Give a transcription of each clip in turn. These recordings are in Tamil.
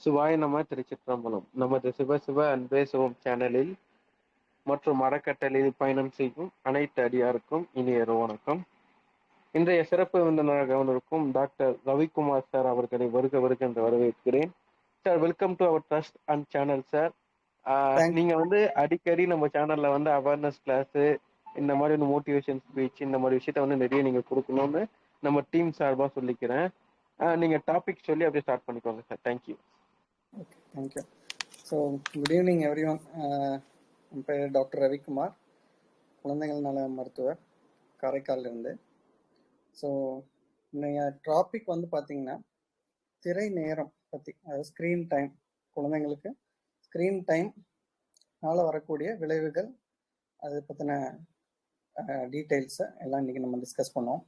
சிவாய நம திருச்சிற்றம்பலம். நமது சிவ சிவ அன்பே சிவம் சேனலில் மற்றும் அறக்கட்டளையில் பயணம் செய்யும் அனைத்து அடியாருக்கும் இனிய வணக்கம். இன்றைய சிறப்பு விருந்தினராக கவனிக்கும் டாக்டர் ரவிக்குமார் சார் அவர்களை வருக வருக என்று வரவேற்கிறேன். Sir, welcome to our trust and channel sir. நீங்க அடிக்கடி நம்ம சேனல்ல அவேர்னஸ் கிளாஸ், இந்த மாதிரி மோட்டிவேஷன் ஸ்பீச், இந்த மாதிரி விஷயத்த நிறைய நீங்க கொடுக்கணும்னு நம்ம டீம் சார்பா சொல்லிக்கிறேன். நீங்க டாபிக் சொல்லி அப்படியே ஸ்டார்ட் பண்ணிக்கோங்க sir. Thank you. Okay, thank you. So good evening everyone. என் பேர் டாக்டர் ரவிக்குமார், குழந்தைகள் நல மருத்துவர், காரைக்காலிலிருந்து. ஸோ இன்னைய டாபிக் பார்த்தீங்கன்னா திரை நேரம் பற்றி, அதாவது ஸ்க்ரீன் டைம். குழந்தைங்களுக்கு ஸ்க்ரீன் டைம்னால வரக்கூடிய விளைவுகள், அதை பற்றின டீட்டெயில்ஸை எல்லாம் இன்றைக்கி நம்ம டிஸ்கஸ் பண்ணோம்.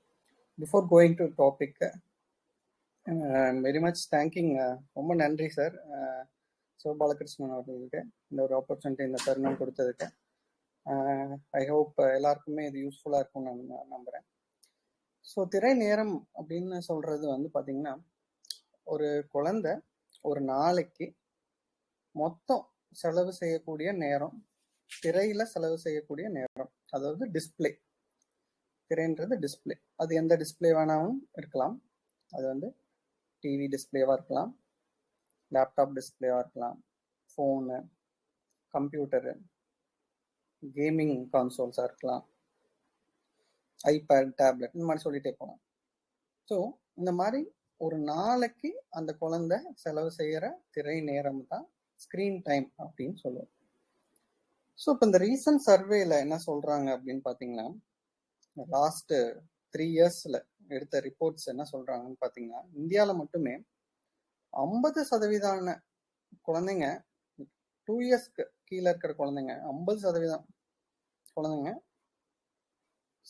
Before going to topic, very much thanking, ரொம்ப நன்றி சார் சிவபாலகிருஷ்ணன் அவர்களுக்கு இந்த ஒரு ஆப்பர்ச்சுனிட்டி, இந்த தருணம் கொடுத்ததுக்கு. ஐ ஹோப் எல்லாருக்குமே இது யூஸ்ஃபுல்லாக இருக்கும்னு நான் நம்புகிறேன். ஸோ திரை நேரம் அப்படின்னு சொல்கிறது பார்த்தீங்கன்னா, ஒரு குழந்தை ஒரு நாளைக்கு மொத்தம் செலவு செய்யக்கூடிய நேரம், திரையில் செலவு செய்யக்கூடிய நேரம், அதாவது டிஸ்பிளே. திரைன்றது டிஸ்பிளே. அது எந்த டிஸ்பிளே வேணாலும் இருக்கலாம். அது டிவி டிஸ்பிளேவாக இருக்கலாம், லேப்டாப் டிஸ்பிளேவாக இருக்கலாம், ஃபோனு, கம்ப்யூட்டரு, கேமிங் கான்சோல்ஸாக இருக்கலாம், ஐபேட், டேப்லெட், இந்த மாதிரி சொல்லிட்டே போகலாம். ஸோ இந்த மாதிரி ஒரு நாளைக்கு அந்த குழந்தை செலவு செய்கிற திரை நேரம் தான் ஸ்க்ரீன் டைம் அப்படின்னு சொல்லுவோம். ஸோ இப்போ இந்த ரீசன்ட் சர்வேல என்ன சொல்கிறாங்க அப்படின்னு பார்த்தீங்கன்னா, லாஸ்ட் 3 இயர்ஸில் எடுத்த ரிப்போர்ட்ஸ் என்ன சொல்கிறாங்கன்னு பார்த்தீங்கன்னா, இந்தியாவில் மட்டுமே 50% குழந்தைங்க, 2 இயர்ஸ்க்கு கீழே இருக்கிற குழந்தைங்க, 50% குழந்தைங்க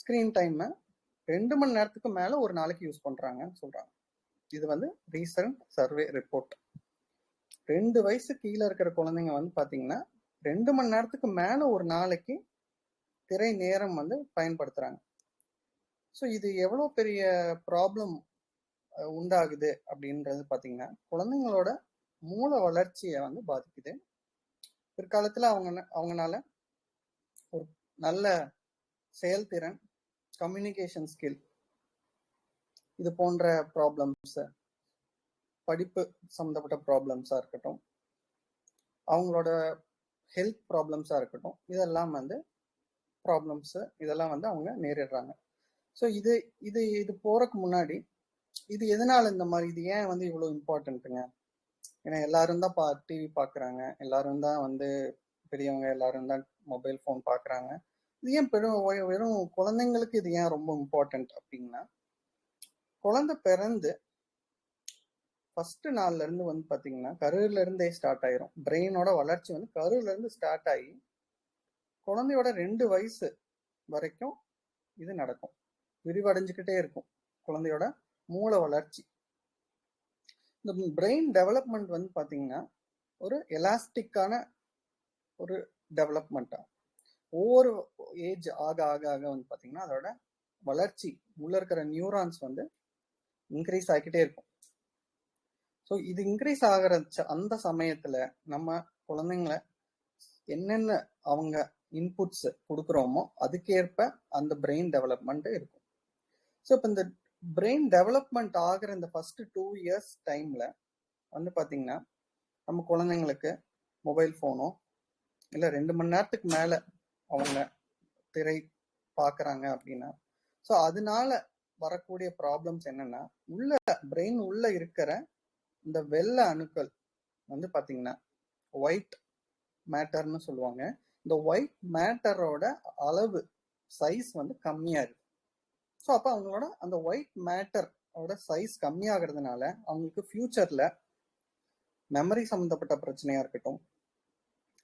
ஸ்க்ரீன் டைமை 2 மணி நேரத்துக்கு மேலே ஒரு நாளைக்கு யூஸ் பண்ணுறாங்கன்னு சொல்கிறாங்க. இது ரீசன்ட் சர்வே ரிப்போர்ட். 2 வயசு கீழே இருக்கிற குழந்தைங்க பார்த்தீங்கன்னா 2 மணி நேரத்துக்கு மேலே ஒரு நாளைக்கு திரை நேரம் பயன்படுத்துகிறாங்க. ஸோ இது எவ்வளோ பெரிய ப்ராப்ளம் உண்டாகுது அப்படின்றது பார்த்தீங்கன்னா, குழந்தைங்களோட மூளை வளர்ச்சியை பாதிக்குது. பிற்காலத்தில் அவங்கனால ஒரு நல்ல செயல்திறன், கம்யூனிகேஷன் ஸ்கில், இது போன்ற ப்ராப்ளம்ஸ், படிப்பு சம்மந்தப்பட்ட ப்ராப்ளம்ஸாக இருக்கட்டும், அவங்களோட ஹெல்த் ப்ராப்ளம்ஸாக இருக்கட்டும், இதெல்லாம் ப்ராப்ளம்ஸு, இதெல்லாம் அவங்க நேரிடுறாங்க. ஸோ இது இது இது போகிறதுக்கு முன்னாடி, இது எதனால இந்த மாதிரி, இது ஏன் இவ்வளோ இம்பார்ட்டண்ட்டுங்க? ஏன்னா எல்லாரும் தான் டிவி பார்க்குறாங்க, எல்லாரும் தான் பெரியவங்க எல்லாரும் தான் மொபைல் ஃபோன் பார்க்குறாங்க. இது ஏன் வெறும் குழந்தைங்களுக்கு இது ஏன் ரொம்ப இம்பார்ட்டண்ட் அப்படின்னா, குழந்தை பிறந்து ஃபர்ஸ்ட் நாள்ல இருந்து பார்த்தீங்கன்னா கருவில இருந்தே ஸ்டார்ட் ஆயிரும். பிரெயினோட வளர்ச்சி கருவில இருந்து ஸ்டார்ட் ஆகி குழந்தையோட 2 வயசு வரைக்கும் இது நடக்கும், விரிவடைஞ்சுக்கிட்டே இருக்கும் குழந்தையோட மூளை வளர்ச்சி. இந்த பிரெயின் டெவலப்மெண்ட் பார்த்தீங்கன்னா ஒரு எலாஸ்டிக்கான ஒரு டெவலப்மெண்ட்டா. ஒவ்வொரு ஏஜ் ஆக ஆக ஆக பார்த்தீங்கன்னா அதோட வளர்ச்சி, உள்ள இருக்கிற நியூரான்ஸ் இன்க்ரீஸ் ஆகிக்கிட்டே இருக்கும். ஸோ இது இன்க்ரீஸ் ஆகிற அந்த சமயத்துல நம்ம குழந்தைங்களை என்னென்ன அவங்க இன்புட்ஸ் கொடுக்குறோமோ அதுக்கேற்ப அந்த பிரெயின் டெவலப்மெண்ட் இருக்கும். ஸோ இப்போ இந்த பிரெயின் டெவலப்மெண்ட் ஆகிற இந்த ஃபர்ஸ்ட் 2 இயர்ஸ் டைம்ல பார்த்தீங்கன்னா, நம்ம குழந்தைங்களுக்கு மொபைல் ஃபோனோ இல்லை 2 மணி நேரத்துக்கு மேலே அவங்க திரை பார்க்குறாங்க அப்படின்னா, ஸோ அதனால வரக்கூடிய ப்ராப்ளம்ஸ் என்னன்னா, உள்ள பிரெயின் உள்ள இருக்கிற இந்த வெள்ளை அணுக்கள் பார்த்தீங்கன்னா ஒயிட் மேட்டர்னு சொல்லுவாங்க. இந்த ஒயிட் மேட்டரோட அளவு, சைஸ் கம்மியா இருக்கு. ஸோ அப்போ அவங்களோட அந்த ஒயிட் மேட்டரோட சைஸ் கம்மியாகிறதுனால அவங்களுக்கு ஃபியூச்சர்ல மெமரி சம்மந்தப்பட்ட பிரச்சனையா இருக்கட்டும்,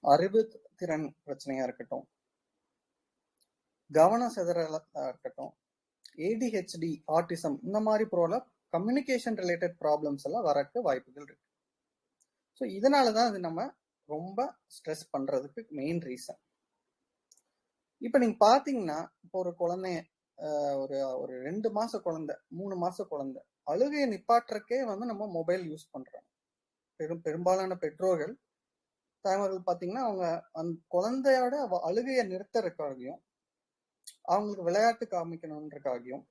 அறிவு திறன் பிரச்சனையா இருக்கட்டும், கவன சிதறலா இருக்கட்டும், ஏடிஹெச்டி, ஆட்டிசம், இந்த மாதிரி ப்ராப்ளம், கம்யூனிகேஷன் ரிலேட்டட் ப்ராப்ளம்ஸ் எல்லாம் வரக்கு வாய்ப்புகள் இருக்கு. ஸோ இதனால தான் அது நம்ம ரொம்ப ஸ்ட்ரெஸ் பண்றதுக்கு மெயின் ரீசன். இப்போ நீங்க பாத்தீங்கன்னா, இப்போ ஒரு குழந்தைய ஒரு 2 மாச குழந்தை, 3 மாச குழந்தை அழுகையை நிப்பாட்டுறக்கே நம்ம மொபைல் யூஸ் பண்றோம். பெரும்பாலான பெற்றோர்கள் தாய்மார்கள் பாத்தீங்கன்னா அவங்க அந்த குழந்தையோட அழுகையை நிறுத்துறதுக்காகவும் அவங்களுக்கு விளையாட்டு காமிக்கணுன்றக்காகவும்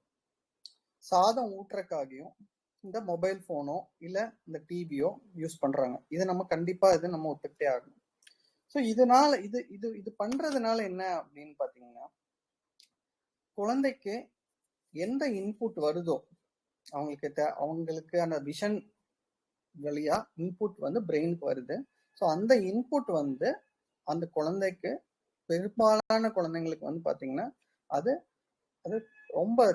சாதம் ஊட்டுறக்காகவும் இந்த மொபைல் போனோ இல்ல இந்த டிவியோ யூஸ் பண்றாங்க. இது நம்ம கண்டிப்பா இது நம்ம ஒத்துக்கிட்டே ஆகணும். ஸோ இதனால இது இது இது பண்றதுனால என்ன அப்படின்னு பாத்தீங்கன்னா, குழந்தைக்கு எந்த இன்புட் வருதோ அவங்களுக்கு அந்த விஷன் வழியா இன்புட் வந்து பிரெயினுக்கு வருது. ஸோ அந்த இன்புட் வந்து அந்த குழந்தைக்கு பெரும்பாலான குழந்தைங்களுக்கு வந்து பாத்தீங்கன்னா அது அது ரொம்ப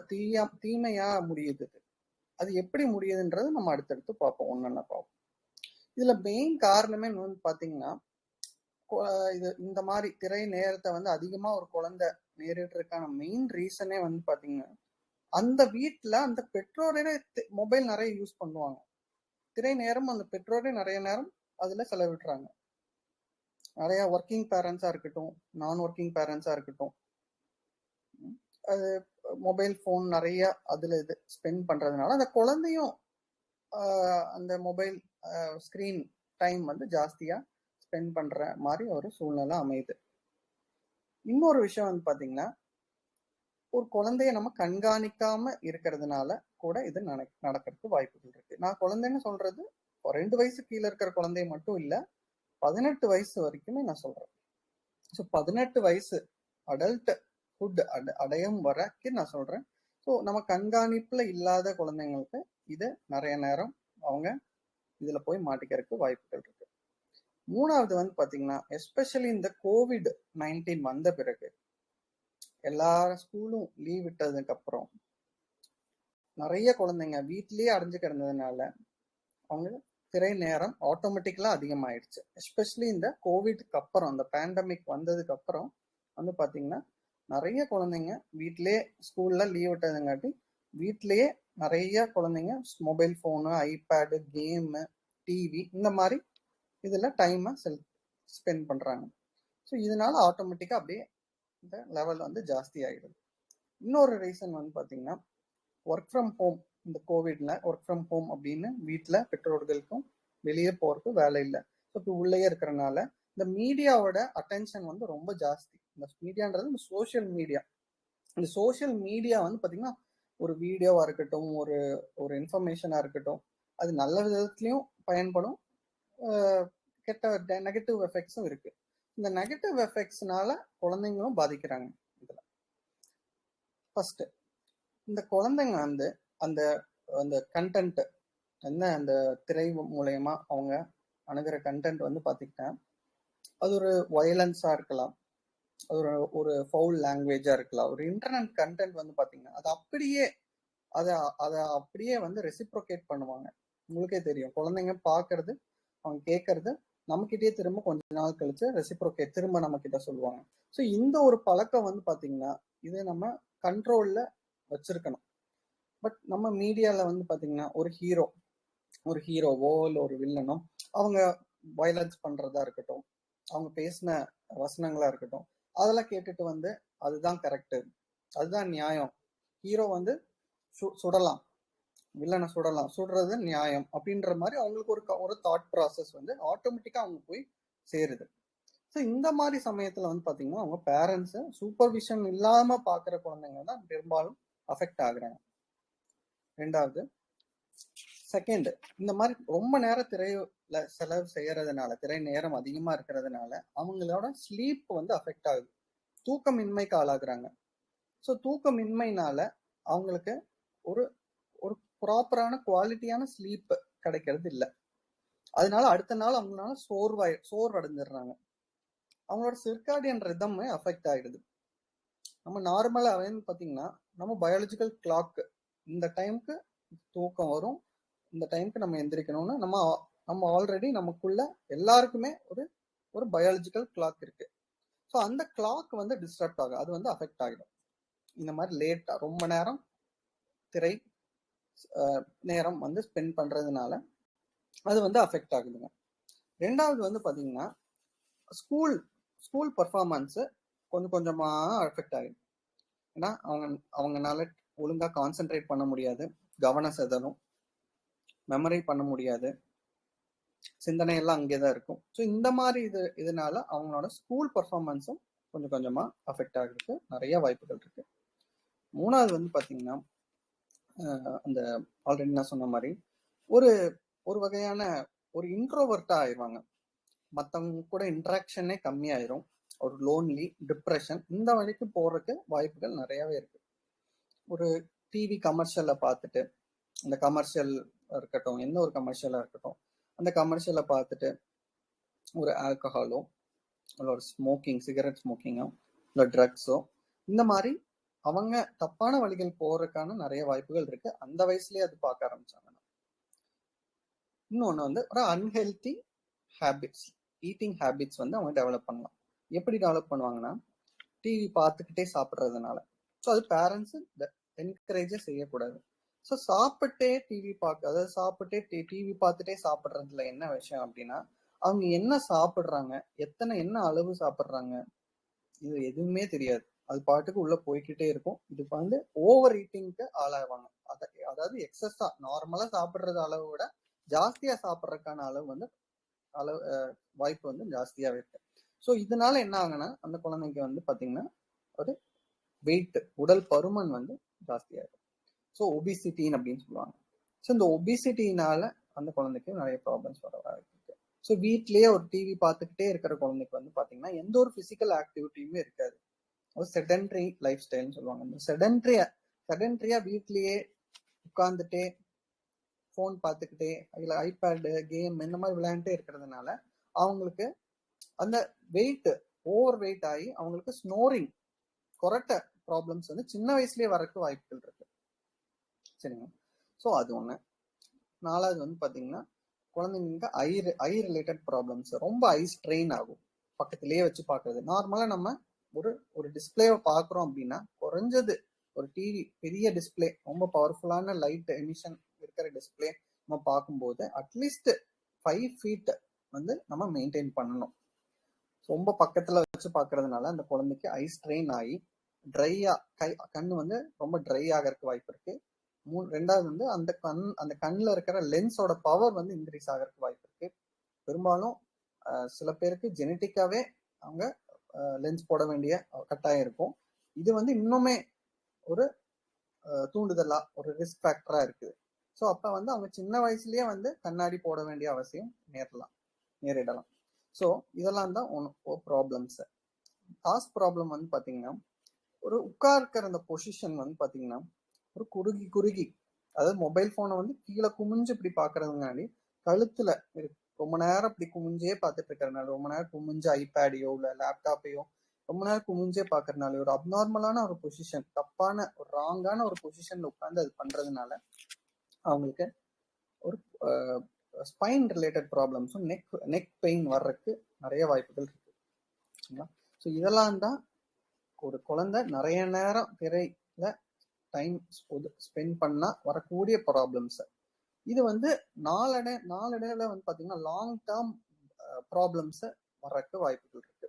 தீமையா முடியுது. அது எப்படி முடியுதுன்றது நம்ம அடுத்தடுத்து பார்ப்போம், ஒன்னொன்னா பார்ப்போம். இதுல மெயின் காரணமே வந்து பாத்தீங்கன்னா, இது இந்த மாதிரி திரை நேரத்தை வந்து அதிகமா ஒரு குழந்தை நேரிடுறதுக்கான மெயின் ரீசனே வந்து பாத்தீங்கன்னா, அந்த வீட்டுல அந்த பெற்றோரே மொபைல் நிறைய யூஸ் பண்ணுவாங்க. திரை நேரம் அந்த பெற்றோரே நிறைய நேரம் அதுல செலவிடுறாங்க. நிறைய ஒர்க்கிங் பேரண்ட்ஸா இருக்கட்டும், நான் ஒர்க்கிங் பேரண்ட்ஸா இருக்கட்டும், அது மொபைல் போன் நிறைய அதுல இது ஸ்பெண்ட் பண்றதுனால அந்த குழந்தையும் அந்த மொபைல் ஸ்கிரீன் டைம் வந்து ஜாஸ்தியா ஸ்பெண்ட் பண்ற மாதிரி ஒரு சூழ்நிலை அமையுது. இன்னொரு விஷயம் வந்து பாத்தீங்கன்னா, ஒரு குழந்தைய நம்ம கண்காணிக்காம இருக்கிறதுனால கூட இது நடக்கிறதுக்கு வாய்ப்புகள் இருக்கு. நான் குழந்தைன்னு சொல்றது 2 வயசு கீழே இருக்கிற குழந்தைய மட்டும் இல்ல, 18 வயசு வரைக்குமே நான் சொல்றேன். ஸோ 18 வயசு அடல்ட் ஹுட் அடையும் வரைக்கும் நான் சொல்றேன். ஸோ நம்ம கண்காணிப்புல இல்லாத குழந்தைங்களுக்கு இது நிறைய நேரம் அவங்க இதுல போய் மாட்டிக்கிறதுக்கு வாய்ப்புகள் இருக்கு. மூணாவது வந்து பாத்தீங்கன்னா, எஸ்பெஷலி இந்த COVID-19 வந்த பிறகு எல்லா ஸ்கூலும் லீவ் விட்டதுக்கு அப்புறம் நிறைய குழந்தைங்க வீட்லயே அடைஞ்சு கிடந்ததுனால அவங்க திரை நேரம் ஆட்டோமேட்டிக்கலா அதிகமாயிடுச்சு. எஸ்பெஷலி இந்த கோவிட்க்கு அப்புறம், அந்த பேண்டமிக் வந்ததுக்கு அப்புறம் வந்து பாத்தீங்கன்னா நிறைய குழந்தைங்க வீட்லயே ஸ்கூல்ல லீவ் விட்டதுங்காட்டி வீட்லயே நிறைய குழந்தைங்க mobile phone, iPad, game, TV இந்த மாதிரி இதுல டைமை ஸ்பெண்ட் பண்றாங்க. ஸோ இதனால ஆட்டோமேட்டிக்கா அப்படியே இந்த லெவல் வந்து ஜாஸ்தி ஆகிடுது. இன்னொரு ரீசன் வந்து பாத்தீங்கன்னா, ஒர்க் ஃப்ரம் ஹோம். இந்த கோவிட்ல ஒர்க் ஃப்ரம் ஹோம் அப்படின்னு வீட்டுல பெற்றோர்களுக்கும் வெளியே போறதுக்கு வேலை இல்லை. ஸோ இப்போ உள்ளேயே இருக்கிறனால இந்த மீடியாவோட அட்டென்ஷன் வந்து ரொம்ப ஜாஸ்தி. இந்த மீடியான்றது இந்த சோசியல் மீடியா. இந்த சோசியல் மீடியா வந்து பாத்தீங்கன்னா ஒரு வீடியோவா இருக்கட்டும், ஒரு ஒரு இன்ஃபர்மேஷனா இருக்கட்டும், அது நல்ல விதத்துலயும் பயன்படும், கெட்ட நெகட்டிவ் எஃபெக்ட்ஸும் இருக்கு. இந்த நெகட்டிவ் எஃபெக்ட்ஸ்னால குழந்தைங்களும் பாதிக்கிறாங்க. இதுல ஃபர்ஸ்ட் இந்த குழந்தைங்க வந்து அந்த அந்த கண்டென்ட் என்ன, அந்த திரை மூலயமா அவங்க அணுகிற கண்டென்ட் வந்து பாத்தீங்கன்னா அது ஒரு வயலன்ஸா இருக்கலாம், அது ஒரு ஃபவுல் லாங்குவேஜா இருக்கலாம். ஒரு இன்டர்நெட் கண்டென்ட் வந்து பாத்தீங்கன்னா அது அப்படியே அதை அப்படியே வந்து ரெசிப்ரோகேட் பண்ணுவாங்க. உங்களுக்கே தெரியும், குழந்தைங்க பாக்குறது அவங்க கேட்கறது நம்மகிட்டயே திரும்ப கொஞ்ச நாள் கழிச்சு ரெசிப்ரோகேட் திரும்ப நம்ம கிட்ட சொல்லுவாங்க. ஸோ இந்த ஒரு பழக்கம் வந்து பாத்தீங்கன்னா இதை நம்ம கண்ட்ரோல்ல வச்சிருக்கணும். பட் நம்ம மீடியால வந்து பாத்தீங்கன்னா ஒரு ஹீரோவோ இல்லை ஒரு வில்லனோ அவங்க வயலன்ஸ் பண்றதா இருக்கட்டும், அவங்க பேசின வசனங்களா இருக்கட்டும், அதெல்லாம் கேட்டுட்டு வந்து அதுதான் கரெக்டு, அதுதான் நியாயம், ஹீரோ வந்து சுடலாம், வில்லனை சுடலாம், சுடுறது நியாயம் அப்படின்ற மாதிரி அவங்களுக்கு ஒரு தாட் ப்ராசஸ் வந்து ஆட்டோமேட்டிக்கா அவங்க போய் சேருது. ஸோ இந்த மாதிரி சமயத்துல வந்து பாத்தீங்கன்னா அவங்க பேரண்ட்ஸ் சூப்பர்விஷன் இல்லாம பாக்குற குழந்தைங்க தான் பெரும்பாலும் அஃபெக்ட் ஆகுறாங்க. ரெண்டாவது, செகண்ட், இந்த மாதிரி ரொம்ப நேரம் திரையில செலவு செய்யறதுனால, திரை நேரம் அதிகமா இருக்கிறதுனால அவங்களோட ஸ்லீப் வந்து அஃபெக்ட் ஆகுது, தூக்கமின்மைக்கு ஆளாகுறாங்க. ஸோ தூக்கமின்மைனால அவங்களுக்கு ஒரு ஒரு ப்ராப்பரான குவாலிட்டியான ஸ்லீப் கிடைக்கிறது இல்லை. அதனால அடுத்த நாள் அவங்களால சோர்வடைஞ்சிடுறாங்க. அவங்களோட சிர்காடியன் ரிதமே அஃபெக்ட் ஆயிடுது. நம்ம நார்மலாவே பாத்தீங்கன்னா நம்ம பயாலஜிக்கல் கிளாக், இந்த டைமுக்கு தூக்கம் வரும், இந்த டைமுக்கு நம்ம எந்திரிக்கணும்னு நம்ம ஆல்ரெடி நமக்குள்ள எல்லாருக்குமே ஒரு பயாலஜிக்கல் கிளாக் இருக்கு. ஸோ அந்த கிளாக் வந்து டிஸ்டர்ப் ஆகும், அது வந்து அஃபெக்ட் ஆகிடும். இந்த மாதிரி லேட்டா ரொம்ப நேரம் திரை நேரம் வந்து ஸ்பெண்ட் பண்றதுனால அது வந்து அஃபெக்ட் ஆகுதுங்க. ரெண்டாவது வந்து பாத்தீங்கன்னா ஸ்கூல் பர்ஃபார்மன்ஸ் கொஞ்சம் கொஞ்சமா அஃபெக்ட் ஆகுது. ஏன்னா அவங்கனால ஒழுங்கா கான்சென்ட்ரேட் பண்ண முடியாது, கவனம் செதறும், மெமரி பண்ண முடியாது, சிந்தனை எல்லாம் அங்கேதான் இருக்கும். ஸோ இந்த மாதிரி இதனால அவங்களோட ஸ்கூல் பர்ஃபார்மன்ஸும் கொஞ்சம் கொஞ்சமா அஃபெக்ட் ஆகிறதுக்கு நிறைய வாய்ப்புகள் இருக்கு. மூணாவது வந்து பாத்தீங்கன்னா அந்த ஆல்ரெடி நான் சொன்ன மாதிரி ஒரு ஒரு வகையான ஒரு இன்ட்ரோவர்ட்டா ஆயிடுவாங்க. மற்றவங்க கூட இன்ட்ராக்ஷனே கம்மியாயிரும். ஒரு லோன்லி, டிப்ரெஷன் இந்த வழிக்கு போறதுக்கு வாய்ப்புகள் நிறையவே இருக்கு. ஒரு டிவி கமர்ஷியலை பார்த்துட்டு, இந்த கமர்ஷியல் இருக்கட்டும், எந்த ஒரு கமர்ஷியலா இருக்கட்டும், அந்த கமர்ஷியலை பார்த்துட்டு ஒரு ஆல்கஹாலோ இல்லை ஒரு ஸ்மோக்கிங், சிகரெட் ஸ்மோக்கிங்கோ இல்லை ட்ரக்ஸோ இந்த மாதிரி அவங்க தப்பான வழிகள் போறதுக்கான நிறைய வாய்ப்புகள் இருக்கு. அந்த வயசுலயே அது பார்க்க ஆரம்பிச்சாங்கன்னா. இன்னொன்று வந்து ஒரு அன்ஹெல்தி ஹேபிட்ஸ், ஈட்டிங் ஹேபிட்ஸ் வந்து அவங்க டெவலப் பண்ணலாம். எப்படி டெவலப் பண்ணுவாங்கன்னா, டிவி பார்த்துக்கிட்டே சாப்பிட்றதுனால. ஸோ அது பேரண்ட்ஸு என்கரேஜே செய்யக்கூடாது. ஸோ சாப்பிட்டே டிவி பார்க்க, அதாவது சாப்பிட்டே டிவி பார்த்துட்டே சாப்பிட்றதுல என்ன விஷயம் அப்படின்னா, அவங்க என்ன சாப்பிட்றாங்க, என்ன அளவு சாப்பிட்றாங்க, இது எதுவுமே தெரியாது. அது பாட்டுக்கு உள்ள போய்கிட்டே இருக்கும். இதுக்கு வந்து ஓவர் ஈட்டிங்க்கு ஆளாவாங்க. அதாவது எக்ஸஸா நார்மலா சாப்பிட்றது அளவை விட ஜாஸ்தியா சாப்பிட்றதுக்கான அளவு வந்து வாய்ப்பு வந்து ஜாஸ்தியாவே இருக்கு. ஸோ இதனால என்ன ஆகுன்னா, அந்த குழந்தைங்க வந்து பாத்தீங்கன்னா ஒரு வெயிட், உடல் பருமன் வந்து ஜாஸ்தியாகும். ஸோ ஒபிசிட்டின்னு அப்படின்னு சொல்லுவாங்க. ஸோ இந்த ஒபிசிட்டினால அந்த குழந்தைக்கு நிறைய ப்ராப்ளம்ஸ் வர வாய்ப்பு இருக்கு. ஸோ வீட்லயே ஒரு டிவி பார்த்துக்கிட்டே இருக்கிற குழந்தைக்கு வந்து பாத்தீங்கன்னா எந்த ஒரு பிசிக்கல் ஆக்டிவிட்டியுமே இருக்காது. ஒரு செடென்ட்ரி லைஃப் ஸ்டைல்னு சொல்லுவாங்க. இந்த செடென்ட்ரியா வீட்லயே உட்கார்ந்துட்டே ஃபோன் பார்த்துக்கிட்டே இல்லை ஐபேடு கேம் இந்த மாதிரி விளையாண்டுட்டே இருக்கிறதுனால அவங்களுக்கு அந்த வெயிட் ஓவர் வெயிட் ஆகி அவங்களுக்கு ஸ்னோரிங், கொரட்டை ப்ராப்ளம்ஸ் வந்து சின்ன வயசுலயே வரக்கு வாய்ப்புகள் இருக்கு. சரிங்க. ஸோ அது ஒண்ணு. நாலாவது வந்து பாத்தீங்கன்னா குழந்தைங்களுக்கு ஐ ரிலேட்டட் ப்ராப்ளம்ஸ், ரொம்ப ஐ ஸ்ட்ரெயின் ஆகும் பக்கத்திலேயே வச்சு பார்க்கறது. நார்மலா நம்ம ஒரு டிஸ்பிளேவை பார்க்குறோம் அப்படின்னா குறைஞ்சது ஒரு டிவி பெரிய டிஸ்பிளே, ரொம்ப பவர்ஃபுல்லான லைட் எமிஷன் இருக்கிற டிஸ்பிளே நம்ம பார்க்கும்போது அட்லீஸ்ட் 5 feet வந்து நம்ம மெயின்டைன் பண்ணணும். ரொம்ப பக்கத்துல வச்சு பார்க்கறதுனால அந்த குழந்தைக்கு ஐ ஸ்ட்ரெயின் ஆகி ட்ரையா கண்ணு வந்து ரொம்ப ட்ரை ஆகிறதுக்கு வாய்ப்பு இருக்கு. ரெண்டாவது வந்து அந்த கண்ணில் இருக்கிற லென்ஸோட பவர் வந்து இன்க்ரீஸ் ஆகிறதுக்கு வாய்ப்பு இருக்கு. பெரும்பாலும் சில பேருக்கு ஜெனட்டிக்காவே அவங்க லென்ஸ் போட வேண்டிய கட்டாயம் இருக்கும். இது வந்து இன்னுமே ஒரு தூண்டுதலா, ஒரு ரிஸ்க் ஃபேக்டரா இருக்குது. ஸோ அப்ப வந்து அவங்க சின்ன வயசுலயே வந்து கண்ணாடி போட வேண்டிய அவசியம் நேரிடலாம். ஸோ இதெல்லாம் தான் ப்ராப்ளம்ஸ். லாஸ்ட் ப்ராப்ளம் வந்து பாத்தீங்கன்னா, ஒரு உட்கார்க்கிற அந்த பொசிஷன் வந்து பாத்தீங்கன்னா ஒரு குறுகி, அதாவது மொபைல் போனை வந்து கீழே குமிஞ்சு இப்படி பாக்குறதுனாடி கழுத்துல ரொம்ப நேரம் இப்படி குமிஞ்சே பார்த்துட்டு இருக்கிறதுனால, ரொம்ப நேரம் குமிஞ்சு ஐபேடையோ இல்லை லேப்டாப்பையோ ரொம்ப நேரம் குமிஞ்சே பாக்குறதுனால ஒரு அப்நார்மலான ஒரு பொசிஷன், தப்பான ஒரு ராங்கான ஒரு பொசிஷன்ல உட்காந்து அது பண்றதுனால அவங்களுக்கு ஒரு ஸ்பைன் ரிலேட்டட் ப்ராப்ளம்ஸும் நெக் பெயின் வர்றதுக்கு நிறைய வாய்ப்புகள் இருக்கு. ஸோ இதெல்லாம் தான் ஒரு குழந்தை நிறைய நேரம் திரையில டைம் ஸ்பெண்ட் பண்ணா வரக்கூடிய ப்ராப்ளம்ஸ். இது வந்து நாளடைவில் வந்து பாத்தீங்கன்னா லாங் டேர்ம் ப்ராப்ளம்ஸ் வர்றதுக்கு வாய்ப்புகள் இருக்கு.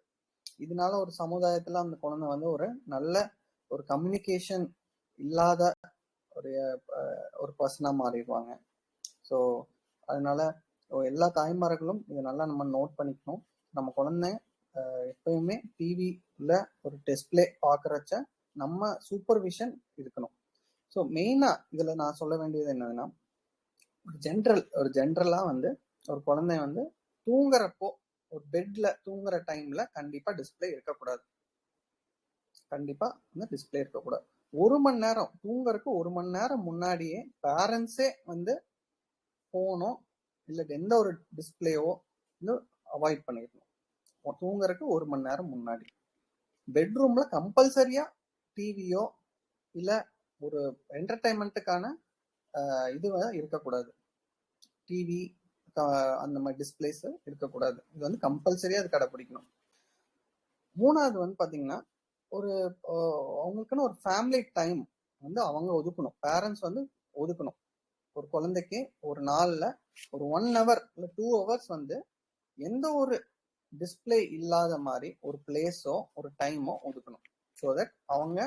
இதனால ஒரு சமுதாயத்துல அந்த குழந்தை வந்து ஒரு நல்ல ஒரு கம்யூனிகேஷன் இல்லாத ஒரு பர்சனா மாறிடுவாங்க. ஸோ அதனால எல்லா தாய்மார்களும் இதை நல்லா நம்ம நோட் பண்ணிக்கணும். நம்ம குழந்தை எப்பயுமே டிவில ஒரு டிஸ்பிளே பாக்குறச்ச நம்ம சூப்பர்விஷன் இருக்கணும். ஸோ மெயினா இதுல நான் சொல்ல வேண்டியது என்னதுன்னா, ஒரு ஜென்ரலா வந்து ஒரு குழந்தை வந்து தூங்குறப்போ ஒரு பெட்ல தூங்குற டைம்ல கண்டிப்பா டிஸ்பிளே இருக்கக்கூடாது. கண்டிப்பா வந்து டிஸ்பிளே இருக்கக்கூடாது. 1 மணி நேரம் தூங்குறதுக்கு 1 மணி நேரம் முன்னாடியே பேரண்ட்ஸே வந்து போனோ இல்ல எந்த ஒரு டிஸ்பிளேவோ அவாய்ட் பண்ணிடணும். தூங்குறதுக்கு 1 மணி நேரம் முன்னாடி பெட்ரூம்ல கம்பல்சரியா டிவியோ இல்ல ஒரு என்டர்டைன்மெண்ட்டுக்கான இது இருக்கக்கூடாது. டிவி அந்த மாதிரி டிஸ்பிளேஸ் இருக்கக்கூடாது. இது வந்து கம்பல்சரியா அது கடைபிடிக்கணும். மூணாவது வந்து பாத்தீங்கன்னா ஒரு அவங்களுக்குன்னு ஒரு ஃபேமிலி டைம் வந்து அவங்க ஒதுக்கணும். பேரண்ட்ஸ் வந்து ஒதுக்கணும். ஒரு குழந்தைக்கு ஒரு நாள்ல ஒரு 1 hour இல்ல 2 hours வந்து எந்த ஒரு டிஸ்பிளே இல்லாத மாதிரி ஒரு பிளேஸோ ஒரு டைமோ ஒதுக்கணும். ஸோ தட் அவங்க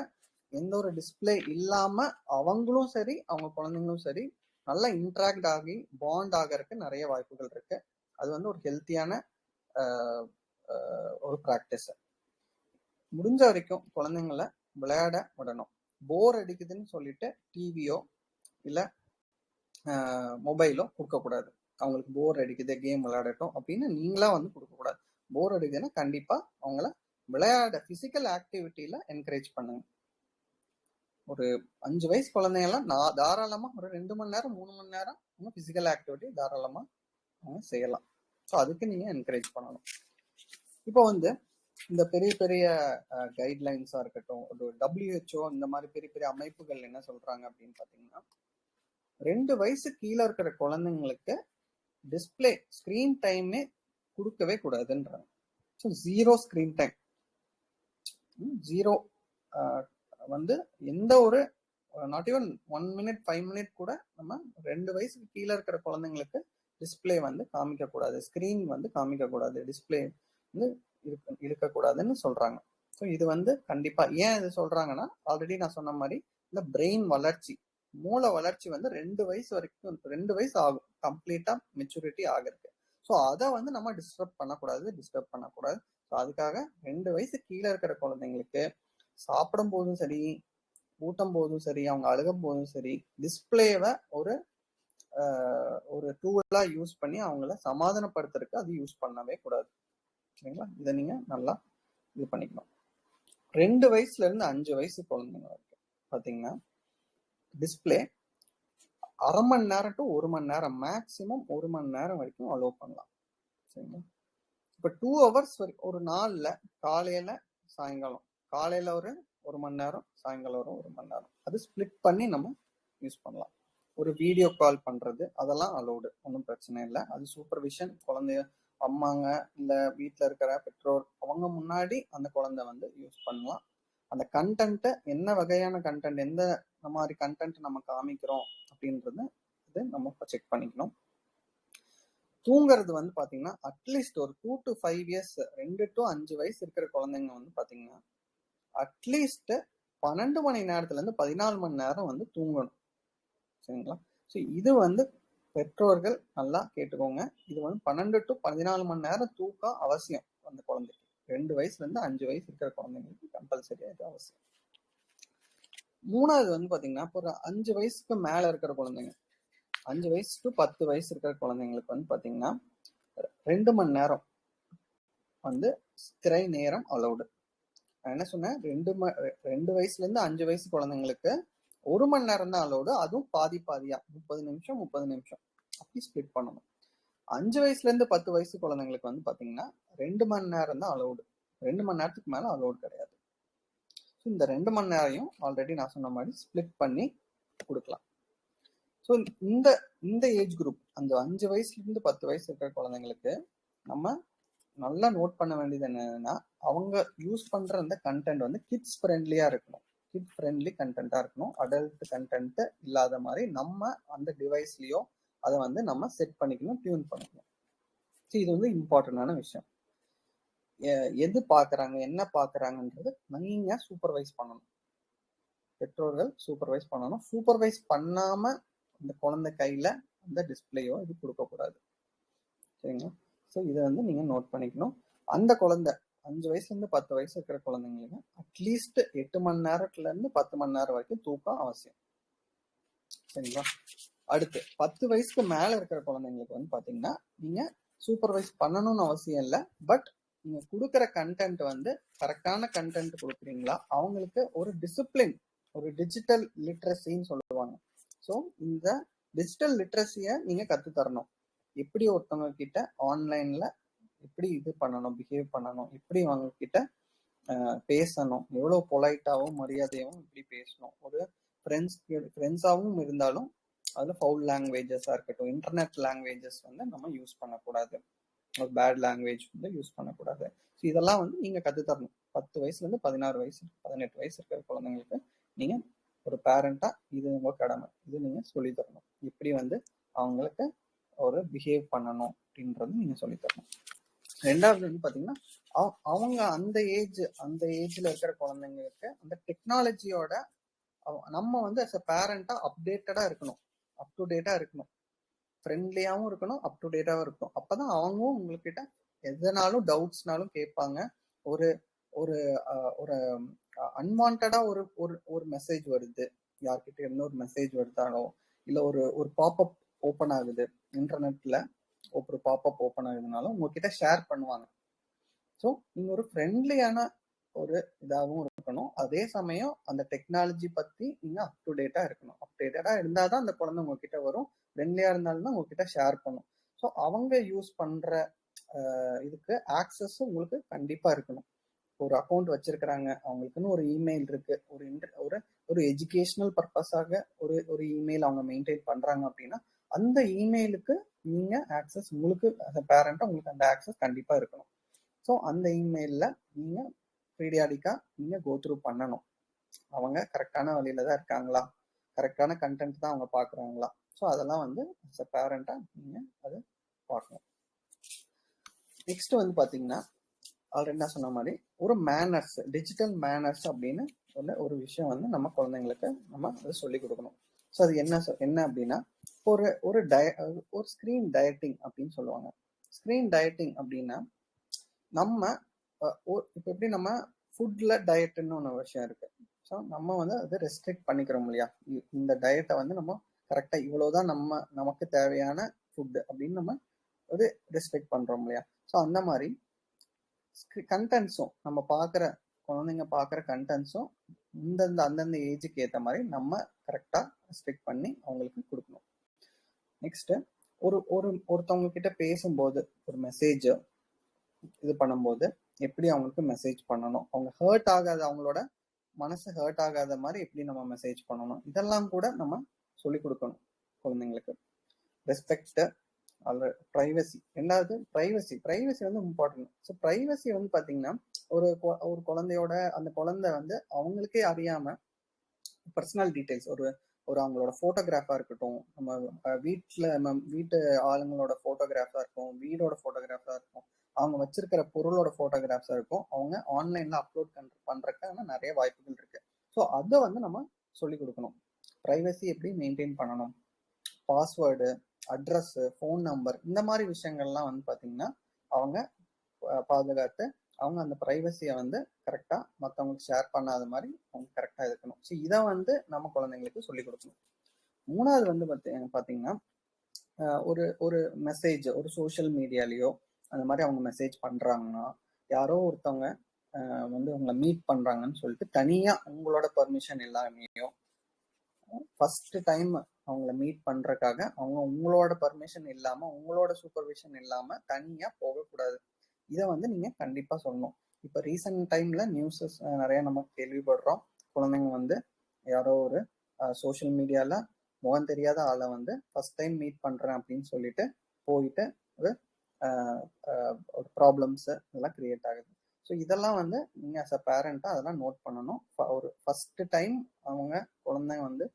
எந்த ஒரு டிஸ்பிளே இல்லாம அவங்களும் சரி அவங்க குழந்தைங்களும் சரி நல்லா இன்ட்ராக்ட் ஆகி பாண்ட் ஆகிறதுக்கு நிறைய வாய்ப்புகள் இருக்கு. அது வந்து ஒரு ஹெல்த்தியான ஒரு ப்ராக்டிஸ். முடிஞ்ச வரைக்கும் குழந்தைங்கள விளையாட விடணும். போர் அடிக்குதுன்னு சொல்லிட்டு டிவியோ இல்ல மொபைலோ கொடுக்கக்கூடாது. அவங்களுக்கு போர் அடிக்குது, கேம் விளையாடட்டும் அப்படின்னு நீங்களா வந்து கொடுக்கக்கூடாது. போர் அடிக்குதுன்னா கண்டிப்பா அவங்கள விளையாட பிசிக்கல் ஆக்டிவிட்டியில என்கரேஜ் பண்ணுங்க. ஒரு 5 வயசு குழந்தைங்கலாம் நான் தாராளமா ஒரு 2 மணி நேரம் 3 மணி நேரம் பிசிக்கல் ஆக்டிவிட்டி தாராளமா அவங்க செய்யலாம். ஸோ அதுக்கு நீங்க என்கரேஜ் பண்ணணும். இப்போ வந்து இந்த பெரிய பெரிய கைட்லைன்ஸா இருக்கட்டும், ஒரு WHO இந்த மாதிரி பெரிய பெரிய அமைப்புகள் என்ன சொல்றாங்க அப்படின்னு பாத்தீங்கன்னா, 2 வயசு கீழே இருக்கிற குழந்தைங்களுக்கு டிஸ்பிளே ஸ்கிரீன் டைமே கொடுக்கவே கூடாதுன்றாங்க. ஸோ 0 ஸ்கிரீன் டைம், 0 வந்து எந்த ஒரு நாட் ஈவன் 1 மினிட் 5 மினிட் கூட நம்ம 2 வயசுக்கு கீழே இருக்கிற குழந்தைங்களுக்கு டிஸ்பிளே வந்து காமிக்க கூடாது, ஸ்கிரீன் வந்து காமிக்க கூடாது, டிஸ்பிளே வந்து இருக்கக்கூடாதுன்னு சொல்றாங்க. ஸோ இது வந்து கண்டிப்பா ஏன் இது சொல்றாங்கன்னா, ஆல்ரெடி நான் சொன்ன மாதிரி இந்த பிரெயின் வளர்ச்சி, மூளை வளர்ச்சி வந்து 2 வயசு வரைக்கும் 2 வயசு ஆகும் கம்ப்ளீட்டா மெச்சூரிட்டி ஆகிறதுக்கு. ஸோ அதை வந்து நம்ம டிஸ்டர்ப் பண்ணக்கூடாது. ஸோ அதுக்காக 2 வயசு கீழே இருக்கிற குழந்தைங்களுக்கு சாப்பிடும் போதும் சரி, ஊட்டும் போதும் சரி, அவங்க அழுகும் போதும் சரி, டிஸ்பிளேவை ஒரு டூலா யூஸ் பண்ணி அவங்கள சமாதானப்படுத்துறதுக்கு அது யூஸ் பண்ணவே கூடாது. சரிங்களா? இதை நீங்க நல்லா இது பண்ணிக்கணும். 2 வயசுல இருந்து 5 வயசு குழந்தைங்க வரைக்கும் பாத்தீங்கன்னா டிஸ்பிளே அரை மணி நேரம் டு 1 மணி நேரம், மேக்சிமம் 1 மணி நேரம் வரைக்கும் அலோவ் பண்ணலாம். சரிங்களா? இப்ப 2 ஹவர்ஸ் வரைக்கும் ஒரு நாள்ல காலையில சாயங்காலம், காலையில ஒரு மணி நேரம், சாயங்காலம் 1 மணி நேரம், அது ஸ்பிளிட் பண்ணி நம்ம யூஸ் பண்ணலாம். ஒரு வீடியோ கால் பண்றது அதெல்லாம் அலோடு, ஒன்றும் பிரச்சனை இல்லை. அது சூப்பர்விஷன், குழந்தைய அம்மாங்க இல்ல வீட்டுல இருக்கிற பெற்றோர் அவங்க முன்னாடி அந்த குழந்தை வந்து யூஸ் பண்ணலாம். அந்த கண்டென்ட்டை என்ன வகையான கண்டென்ட், எந்த மாதிரி கண்டென்ட் நம்ம காமிக்கிறோம் அப்படின்றது இது நம்ம செக் பண்ணிக்கணும். தூங்குறது வந்து பாத்தீங்கன்னா அட்லீஸ்ட் ஒரு 2 to 5 இயர்ஸ், 2 to 5 வயசு இருக்கிற குழந்தைங்க வந்து பாத்தீங்கன்னா அட்லீஸ்ட் 12 மணி நேரத்துல இருந்து 14 மணி நேரம் வந்து தூங்கணும். சரிங்களா? ஸோ இது வந்து பெற்றோர்கள் நல்லா கேட்டுக்கோங்க. இது வந்து 12 to 14 மணி நேரம் தூக்கம் அவசியம் அந்த குழந்தைக்கு. 2 வயசுல இருந்து 5 வயசு இருக்கிற குழந்தைங்களுக்கு கம்பல்சரியா இது அவசியம். மூணாவது வந்து பாத்தீங்கன்னா இப்போ ஒரு 5 வயசுக்கு மேல இருக்கிற குழந்தைங்க, 5 வயசு டு 10 வயசு இருக்கிற குழந்தைங்களுக்கு வந்து பாத்தீங்கன்னா 2 மணி நேரம் வந்து திரை நேரம் அலௌடு. நான் என்ன சொன்னேன், 2 வயசுல இருந்து 5 வயசு குழந்தைங்களுக்கு 1 மணி நேரம் தான் அலௌடு. அதுவும் பாதியா 30 நிமிஷம் அப்படி ஸ்பிளிட் பண்ணணும். 5 வயசுல இருந்து 10 வயசு குழந்தைங்களுக்கு வந்து பாத்தீங்கன்னா 2 மணி நேரம் தான் அலௌடு. 2 மணி நேரத்துக்கு மேல அலௌடு கிடையாது. இந்த 2 மணி நேரம் ஆல்ரெடி நான் சொன்ன மாதிரி ஸ்பிளிட் பண்ணி கொடுக்கலாம். ஸோ இந்த ஏஜ் குரூப், அந்த 5 வயசுல இருந்து 10 வயசு இருக்கிற குழந்தைங்களுக்கு நம்ம நல்லா நோட் பண்ண வேண்டியது என்னன்னா, அவங்க யூஸ் பண்ற அந்த கண்டென்ட் வந்து கிட்ஸ் ஃப்ரெண்ட்லியா இருக்கணும், கிட் ஃப்ரெண்ட்லி கண்டென்ட்டா இருக்கணும். அடல்ட் கண்டென்ட் இல்லாத மாதிரி நம்ம அந்த டிவைஸ்லயோ அதை வந்து நம்ம செட் பண்ணிக்கணும், டியூன் பண்ணிக்கணும். ஸோ இது வந்து இம்பார்ட்டன்டான விஷயம். எது பாக்குறாங்க, என்ன பாக்குறாங்கன்றது நீங்க சூப்பர்வைஸ் பண்ணணும், பெற்றோர்கள் சூப்பர்வைஸ் பண்ணணும். சூப்பர்வைஸ் பண்ணாம அந்த குழந்தை கையில அந்த டிஸ்பிளேயோ இது கொடுக்கக்கூடாது. சரிங்களா? ஸோ இதை வந்து நீங்க நோட் பண்ணிக்கணும். அந்த குழந்தை 5 வயசுல இருந்து 10 வயசு இருக்கிற குழந்தைங்களுக்கு அட்லீஸ்ட் 8 மணி நேரத்துல இருந்து 10 மணி நேரம் வரைக்கும் தூக்கம் அவசியம். சரிங்களா? அடுத்து 10 வயசுக்கு மேல இருக்கிற குழந்தைங்களுக்கு வந்து பாத்தீங்கன்னா நீங்க சூப்பர்வைஸ் பண்ணணும்னு அவசியம் இல்லை. பட் நீங்க கொடுக்குற கண்டென்ட் வந்து கரெக்டான கண்டென்ட் கொடுக்குறீங்களா, அவங்களுக்கு ஒரு டிசிப்ளின், ஒரு டிஜிட்டல் லிட்ரஸின்னு சொல்லுவாங்க. ஸோ இந்த டிஜிட்டல் லிட்ரஸியை நீங்க கத்து தரணும். எப்படி ஒருத்தவங்க கிட்ட ஆன்லைன்ல எப்படி இது பண்ணணும், பிஹேவ் பண்ணணும், எப்படி அவங்க கிட்ட பேசணும், எவ்வளவு பொலைட்டாவும் மரியாதையாவும் எப்படி பேசணும், ஒரு ஃப்ரெண்ட்ஸாவும் இருந்தாலும் அதுல ஃபவுல் லாங்குவேஜஸா இருக்கட்டும், இன்டர்நெட் லாங்குவேஜஸ் வந்து நம்ம யூஸ் பண்ணக்கூடாது, ஒரு பேட் லாங்குவேஜ் வந்து யூஸ் பண்ணக்கூடாது. ஸோ இதெல்லாம் வந்து நீங்க கத்து தரணும். 10 வயசுல இருந்து 16 வயசு 18 வயசு இருக்கிற குழந்தைங்களுக்கு நீங்க ஒரு பேரண்டா இது உங்க கடமை, இது நீங்க சொல்லி தரணும். எப்படி வந்து அவங்களுக்கு ஒரு பிஹேவ் பண்ணணும் அப்படின்றது நீங்க சொல்லி தரணும். ரெண்டாவது வந்து பாத்தீங்கன்னா அவங்க அந்த ஏஜ்ல இருக்கிற குழந்தைங்களுக்கு அந்த டெக்னாலஜியோட நம்ம வந்து as a பேரண்டா அப்டேட்டடா இருக்கணும், அப் டு டேட்டா இருக்கணும். ஃப்ரெண்ட்லியாவும் இருக்கணும், அப் டு டேட்டாவும் இருக்கணும். அப்பதான் அவங்களும் உங்ககிட்ட எதனாலும் டவுட்ஸ்னாலும் கேட்பாங்க. ஒரு ஒரு ஒரு அன்வான்டா ஒரு ஒரு ஒரு மெசேஜ் வருது, யார்கிட்ட இருந்து ஒரு மெசேஜ் வருதானோ, இல்ல ஒரு ஒரு பாப்அப் ஓப்பன் ஆகுது இன்டர்நெட்ல, ஒரு பாப்அப் ஓப்பன் ஆகுதுனாலும் உங்ககிட்ட ஷேர் பண்ணுவாங்க. ஸோ நீங்க ஒரு ஃப்ரெண்ட்லியான ஒரு இதாகவும் இருக்கணும். அதே சமயம் அந்த டெக்னாலஜி பத்தி நீங்க அப் டு டேட்டா இருக்கணும். அப் டு டேட்டா இருந்தாதான் அந்த குழந்தை உங்ககிட்ட வரும். ஃப்ரெண்ட்லியா இருந்தாலும் உங்ககிட்ட ஷேர் பண்ணும். ஸோ அவங்க யூஸ் பண்ற இதுக்கு ஆக்சஸ் உங்களுக்கு கண்டிப்பா இருக்கணும். ஒரு அக்கௌண்ட் வச்சிருக்கிறாங்க, அவங்களுக்குன்னு ஒரு இமெயில் இருக்கு, ஒரு ஒரு எஜுகேஷனல் பர்பஸாக ஒரு ஒரு இமெயில் அவங்க மெயின்டைன் பண்றாங்க அப்படின்னா அந்த இமெயிலுக்கு நீங்க ஆக்சஸ் உங்களுக்கு பேரண்டா உங்களுக்கு அந்த ஆக்சஸ் கண்டிப்பா இருக்கணும். ஸோ அந்த இமெயில்ல நீங்க பீரியாடிக்கா நீங்க கோ த்ரூ பண்ணணும். அவங்க கரெக்டான வழியில தான் இருக்காங்களா, கரெக்டான கண்டென்ட் தான் அவங்க பாக்குறாங்களா. ஸோ அதெல்லாம் வந்து பேரண்டா நீங்க அதை பார்க்கணும். நெக்ஸ்ட் வந்து பாத்தீங்கன்னா ஆல்ரெடி நான் சொன்ன மாதிரி ஒரு மேனர்ஸ், டிஜிட்டல் மேனர்ஸ் அப்படின்னு ஒரு விஷயம் வந்து நம்ம குழந்தைங்களுக்கு நம்ம அதை சொல்லிக் கொடுக்கணும். ஸோ அது என்ன அப்படின்னா ஒரு ஒரு ஒரு ஸ்கிரீன் டயட்டிங் அப்படின்னு சொல்லுவாங்க. ஸ்கிரீன் டயட்டிங் அப்படின்னா நம்ம இப்போ எப்படி நம்ம ஃபுட்ல டயட்னு ஒன்று விஷயம் இருக்கு. ஸோ நம்ம வந்து அதை ரெஸ்ட்ரிக்ட் பண்ணிக்கிறோம் இல்லையா, இந்த டயட்டை வந்து நம்ம கரெக்டாக இவ்வளோதான் நமக்கு தேவையான ஃபுட்டு அப்படின்னு நம்ம அது ரெஸ்ட்ரிக்ட் பண்றோம் இல்லையா. ஸோ அந்த மாதிரி கண்டென்ட்ஸும் நம்ம பார்க்குற குழந்தைங்க பார்க்குற கண்டென்ட்ஸும் அந்தந்த ஏஜுக்கு ஏற்ற மாதிரி நம்ம கரெக்டாக ரெஸ்ட்ரிக்ட் பண்ணி அவங்களுக்கு கொடுக்கணும். நெக்ஸ்ட் ஒருத்தவங்க கிட்ட பேசும்போது ஒரு மெசேஜ் இது பண்ணும்போது எப்படி அவங்களுக்கு மெசேஜ் பண்ணணும், அவங்க ஹர்ட் ஆகாத, அவங்களோட மனசு ஹர்ட் ஆகாத மாதிரி எப்படி நம்ம மெசேஜ் பண்ணணும், இதெல்லாம் கூட நம்ம சொல்லிக் கொடுக்கணும் குழந்தைங்களுக்கு. Respect, privacy. ரெண்டாவது பிரைவசி வந்து இம்பார்ட்டன்ட். ஸோ பிரைவசி வந்து பாத்தீங்கன்னா ஒரு குழந்தையோட அந்த குழந்தை வந்து அவங்களுக்கே அறியாம பர்சனல் டீடைல்ஸ், ஒரு அவங்களோட போட்டோகிராஃபா இருக்கட்டும், நம்ம வீட்டு ஆளுங்களோட போட்டோகிராஃபா இருக்கும், வீடோட போட்டோகிராஃபா இருக்கும், அவங்க வச்சிருக்கிற பொருளோட போட்டோகிராஃப்ஸா இருக்கும், அவங்க ஆன்லைன்ல அப்லோட் பண்றதுக்கான நிறைய வாய்ப்புகள் இருக்கு. ஸோ அதை வந்து நம்ம சொல்லிக் கொடுக்கணும். பிரைவசி எப்படி மெயின்டைன் பண்ணணும், பாஸ்வேர்டு, அட்ரஸ், ஃபோன் நம்பர், இந்த மாதிரி விஷயங்கள்லாம் வந்து பாத்தீங்கன்னா அவங்க பாதுகாத்து அவங்க அந்த பிரைவசியை வந்து கரெக்டா மற்றவங்களுக்கு ஷேர் பண்ணாத மாதிரி அவங்க கரெக்டா இருக்கணும். ஸோ இதை வந்து நம்ம குழந்தைங்களுக்கு சொல்லிக் கொடுக்கணும். மூணாவது வந்து பாத்தீங்கன்னா ஒரு ஒரு மெசேஜ் ஒரு சோஷியல் மீடியாலேயோ அந்த மாதிரி அவங்க மெசேஜ் பண்றாங்கன்னா, யாரோ ஒருத்தவங்க வந்து உங்களை மீட் பண்றாங்கன்னு சொல்லிட்டு தனியா உங்களோட பர்மிஷன் இல்லாமையோ, ஃபர்ஸ்ட் டைம் அவங்கள மீட் பண்றதுக்காக அவங்க உங்களோட பர்மிஷன் இல்லாம உங்களோட சூப்பர்விஷன் இல்லாம தனியா போகக்கூடாது. இதை வந்து நீங்க கண்டிப்பா சொல்லணும். இப்ப ரீசெண்ட் டைம்ல நியூஸஸ் நிறைய நம்ம கேள்விப்படுறோம். குழந்தைங்க வந்து யாரோ ஒரு சோஷியல் மீடியால முகம் தெரியாத ஆளை வந்து ஃபர்ஸ்ட் டைம் மீட் பண்றேன் அப்படின்னு சொல்லிட்டு போயிட்டு ஒரு ப்ராப்ளம்ஸ் இதெல்லாம் கிரியேட் ஆகுது. ஸோ இதெல்லாம் வந்து நீங்க அஸ் அ பேரண்டா அதெல்லாம் நோட் பண்ணணும். ஒரு ஃபர்ஸ்ட் டைம் அவங்க குழந்தைங்க வந்து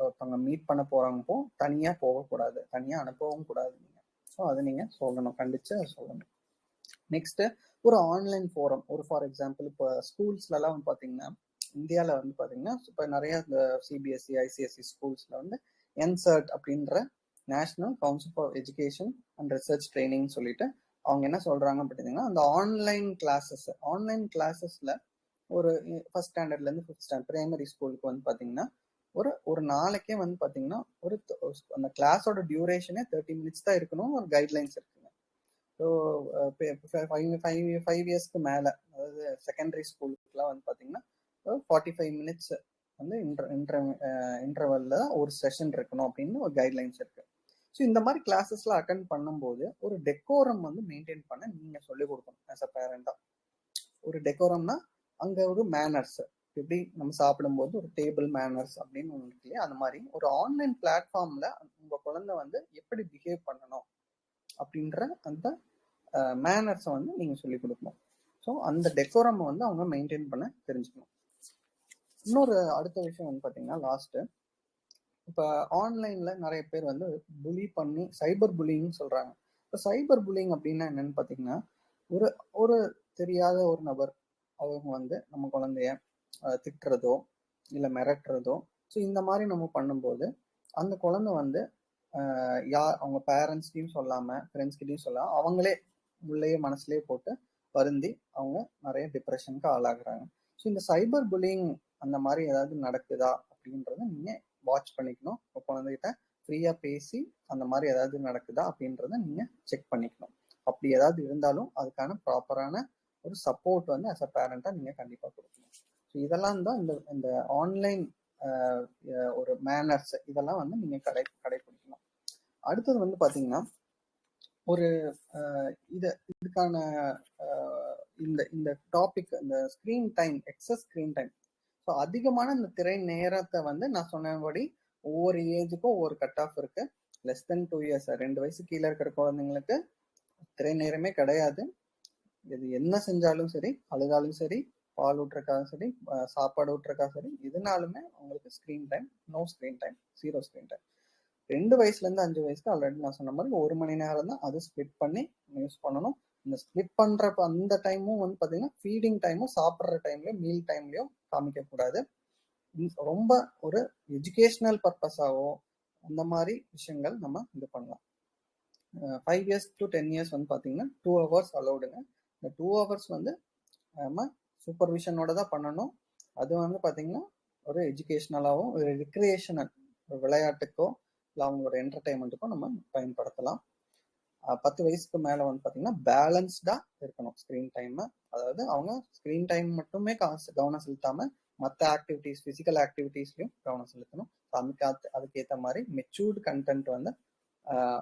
ஒருத்தவங்க மீட் பண்ண போறப்போ தனியா போகக்கூடாது, தனியா அனுப்பவும் கூடாது நீங்க. ஸோ அதை நீங்க சொல்லணும், கண்டிச்சு சொல்லணும். நெக்ஸ்ட் ஒரு ஆன்லைன் ஃபோரம், ஒரு ஃபார் எக்ஸாம்பிள் இப்போ ஸ்கூல்ஸ்லாம் வந்து பாத்தீங்கன்னா இந்தியாவில் வந்து பாத்தீங்கன்னா இப்போ நிறைய இந்த சிபிஎஸ்சி ஐசிஎஸ்சி ஸ்கூல்ஸ்ல வந்து என்சர்ட் அப்படின்ற national council for education and research training சொல்லிட்டு அவங்க என்ன சொல்றாங்க பார்த்தீங்கன்னா அந்த ஆன்லைன் கிளாஸஸ்ல ஒரு ஃபர்ஸ்ட் ஸ்டாண்டர்ட்ல இருந்து ஃபிஃப்த் ஸ்டாண்டர்ட் பிரைமரி ஸ்கூலுக்கு வந்து பாத்தீங்கன்னா ஒரு நாளைக்கே வந்து பாத்தீங்கன்னா அந்த கிளாஸோட டியூரேஷனே 30 minutes தான் இருக்கணும், ஒரு கைட்லைன்ஸ் இருக்குங்க. ஸோ 5 இயர்ஸ்க்கு மேல, அதாவது செகண்டரி ஸ்கூலுக்குலாம் வந்து பாத்தீங்கன்னா 45 minutes வந்து இன்டர்வல்ல ஒரு செஷன் இருக்கணும் அப்படின்னு ஒரு கைட்லைன்ஸ் இருக்கு. ஸோ இந்த மாதிரி கிளாஸஸ்லாம் அட்டென்ட் பண்ணும்போது ஒரு டெக்கோரம் வந்து மெயின்டைன் பண்ண நீங்க சொல்லிக் கொடுக்கணும் ஆஸ் அ பேரண்டா. ஒரு டெக்கோரம்னா அங்க ஒரு மேனர்ஸ், எப்படி நம்ம சாப்பிடும்போது ஒரு டேபிள் மேனர்ஸ் அப்படின்னு ஒன்று இருக்கு இல்லையா, அந்த மாதிரி ஒரு ஆன்லைன் பிளாட்ஃபார்ம்ல உங்க குழந்தை வந்து எப்படி பிஹேவ் பண்ணணும் அப்படின்ற அந்த மேனர்ஸை வந்து நீங்க சொல்லிக் கொடுக்கணும். ஸோ அந்த டெக்கோரம் வந்து அவங்க மெயின்டைன் பண்ண தெரிஞ்சுக்கணும். இன்னொரு அடுத்த விஷயம் வந்து பாத்தீங்கன்னா லாஸ்ட், இப்ப ஆன்லைன்ல நிறைய பேர் வந்து புலி பண்ணி சைபர் புல்லிங் சொல்றாங்க. இப்போ சைபர் புல்லிங் அப்படின்னா என்னன்னு பாத்தீங்கன்னா ஒரு ஒரு தெரியாத ஒரு நபர் அவங்க வந்து நம்ம குழந்தைய திட்டுறதோ இல்லை மிரட்டுறதோ, ஸோ இந்த மாதிரி நம்ம பண்ணும்போது அந்த குழந்தை வந்து அவங்க பேரண்ட்ஸ்கிட்டையும் சொல்லாம ஃப்ரெண்ட்ஸ்கிட்டையும் சொல்லாம அவங்களே உள்ளேயே மனசுலயே போட்டு வருந்தி அவங்க நிறைய டிப்ரெஷனுக்கு ஆளாகுறாங்க. ஸோ இந்த சைபர் புல்லிங் அந்த மாதிரி ஏதாவது நடக்குதா அப்படின்றத நீங்க வாட்ச் பண்ணிக்கணும். இப்போ குழந்தைகிட்ட ஃப்ரீயா பேசி அந்த மாதிரி ஏதாவது நடக்குதா அப்படின்றத நீங்க செக் பண்ணிக்கணும். அப்படி ஏதாவது இருந்தாலும் அதுக்கான ப்ராப்பரான ஒரு சப்போர்ட் வந்து அஸ் அ பேரண்டா நீங்க கண்டிப்பா கொடுக்கணும். ஸோ இதெல்லாம் தான் இந்த இந்த ஆன்லைன் ஒரு மேனர்ஸ் இதெல்லாம் வந்து நீங்க கடைபிடிக்கணும். அடுத்தது வந்து பாத்தீங்கன்னா ஒரு இதுக்கான இந்த இந்த டாபிக் இந்த screen time, excess screen time. So அதிகமான இந்த திரை நேரத்தை வந்து நான் சொன்னபடி ஒவ்வொரு ஏஜுக்கும் ஒவ்வொரு கட் ஆஃப் இருக்கு. லெஸ் தென் 2 years 2 வயசு கீழே இருக்கிற குழந்தைங்களுக்கு திரை நேரமே கிடையாது. இது என்ன செஞ்சாலும் சரி, அழுதாலும் சரி, பால் ஊட்டுறக்காக சரி, சாப்பாடு ஊட்டுறக்காக சரி, எதுனாலுமே அவங்களுக்கு screen time, no screen time, 0 screen time. 2 வயசுல இருந்து 5 வயசுக்கு ஆல்ரெடி நான் சொன்ன மாதிரி 1 மணி நேரம் தான் அது ஸ்பிளிட் பண்ணி யூஸ் பண்ணணும். இந்த ஸ்பிளிட் பண்றப்ப அந்த டைமும் வந்து பாத்தீங்கன்னா ஃபீடிங் டைமும் சாப்பிட்ற டைம்லயும் மீல் டைம்லயும் காமிக்க கூடாது. ரொம்ப ஒரு எஜுகேஷனல் பர்பஸாவோ அந்த மாதிரி விஷயங்கள் நம்ம இது பண்ணலாம். 5 years to 10 years வந்து பாத்தீங்கன்னா 2 hours அலௌடுங்க. இந்த 2 hours வந்து நம்ம சூப்பர்விஷனோட தான் பண்ணணும். அது வந்து பாத்தீங்கன்னா ஒரு எஜுகேஷனலாகவும் ஒரு ரிக்ரியேஷனல் விளையாட்டுக்கோ இல்லை அவங்களோட என்டர்டைன்மெண்ட்டுக்கோ நம்ம பயன்படுத்தலாம். 10 வயசுக்கு மேலே வந்து பார்த்தீங்கன்னா பேலன்ஸ்டா இருக்கணும் ஸ்க்ரீன் டைம். அதாவது அவங்க ஸ்க்ரீன் டைம் மட்டுமே கவனம் செலுத்தாம மற்ற ஆக்டிவிட்டிஸ், ஃபிசிக்கல் ஆக்டிவிட்டிஸ்லையும் கவனம் செலுத்தணும். அதுக்கேற்ற மாதிரி மெச்சூர்டு கண்டென்ட் வந்து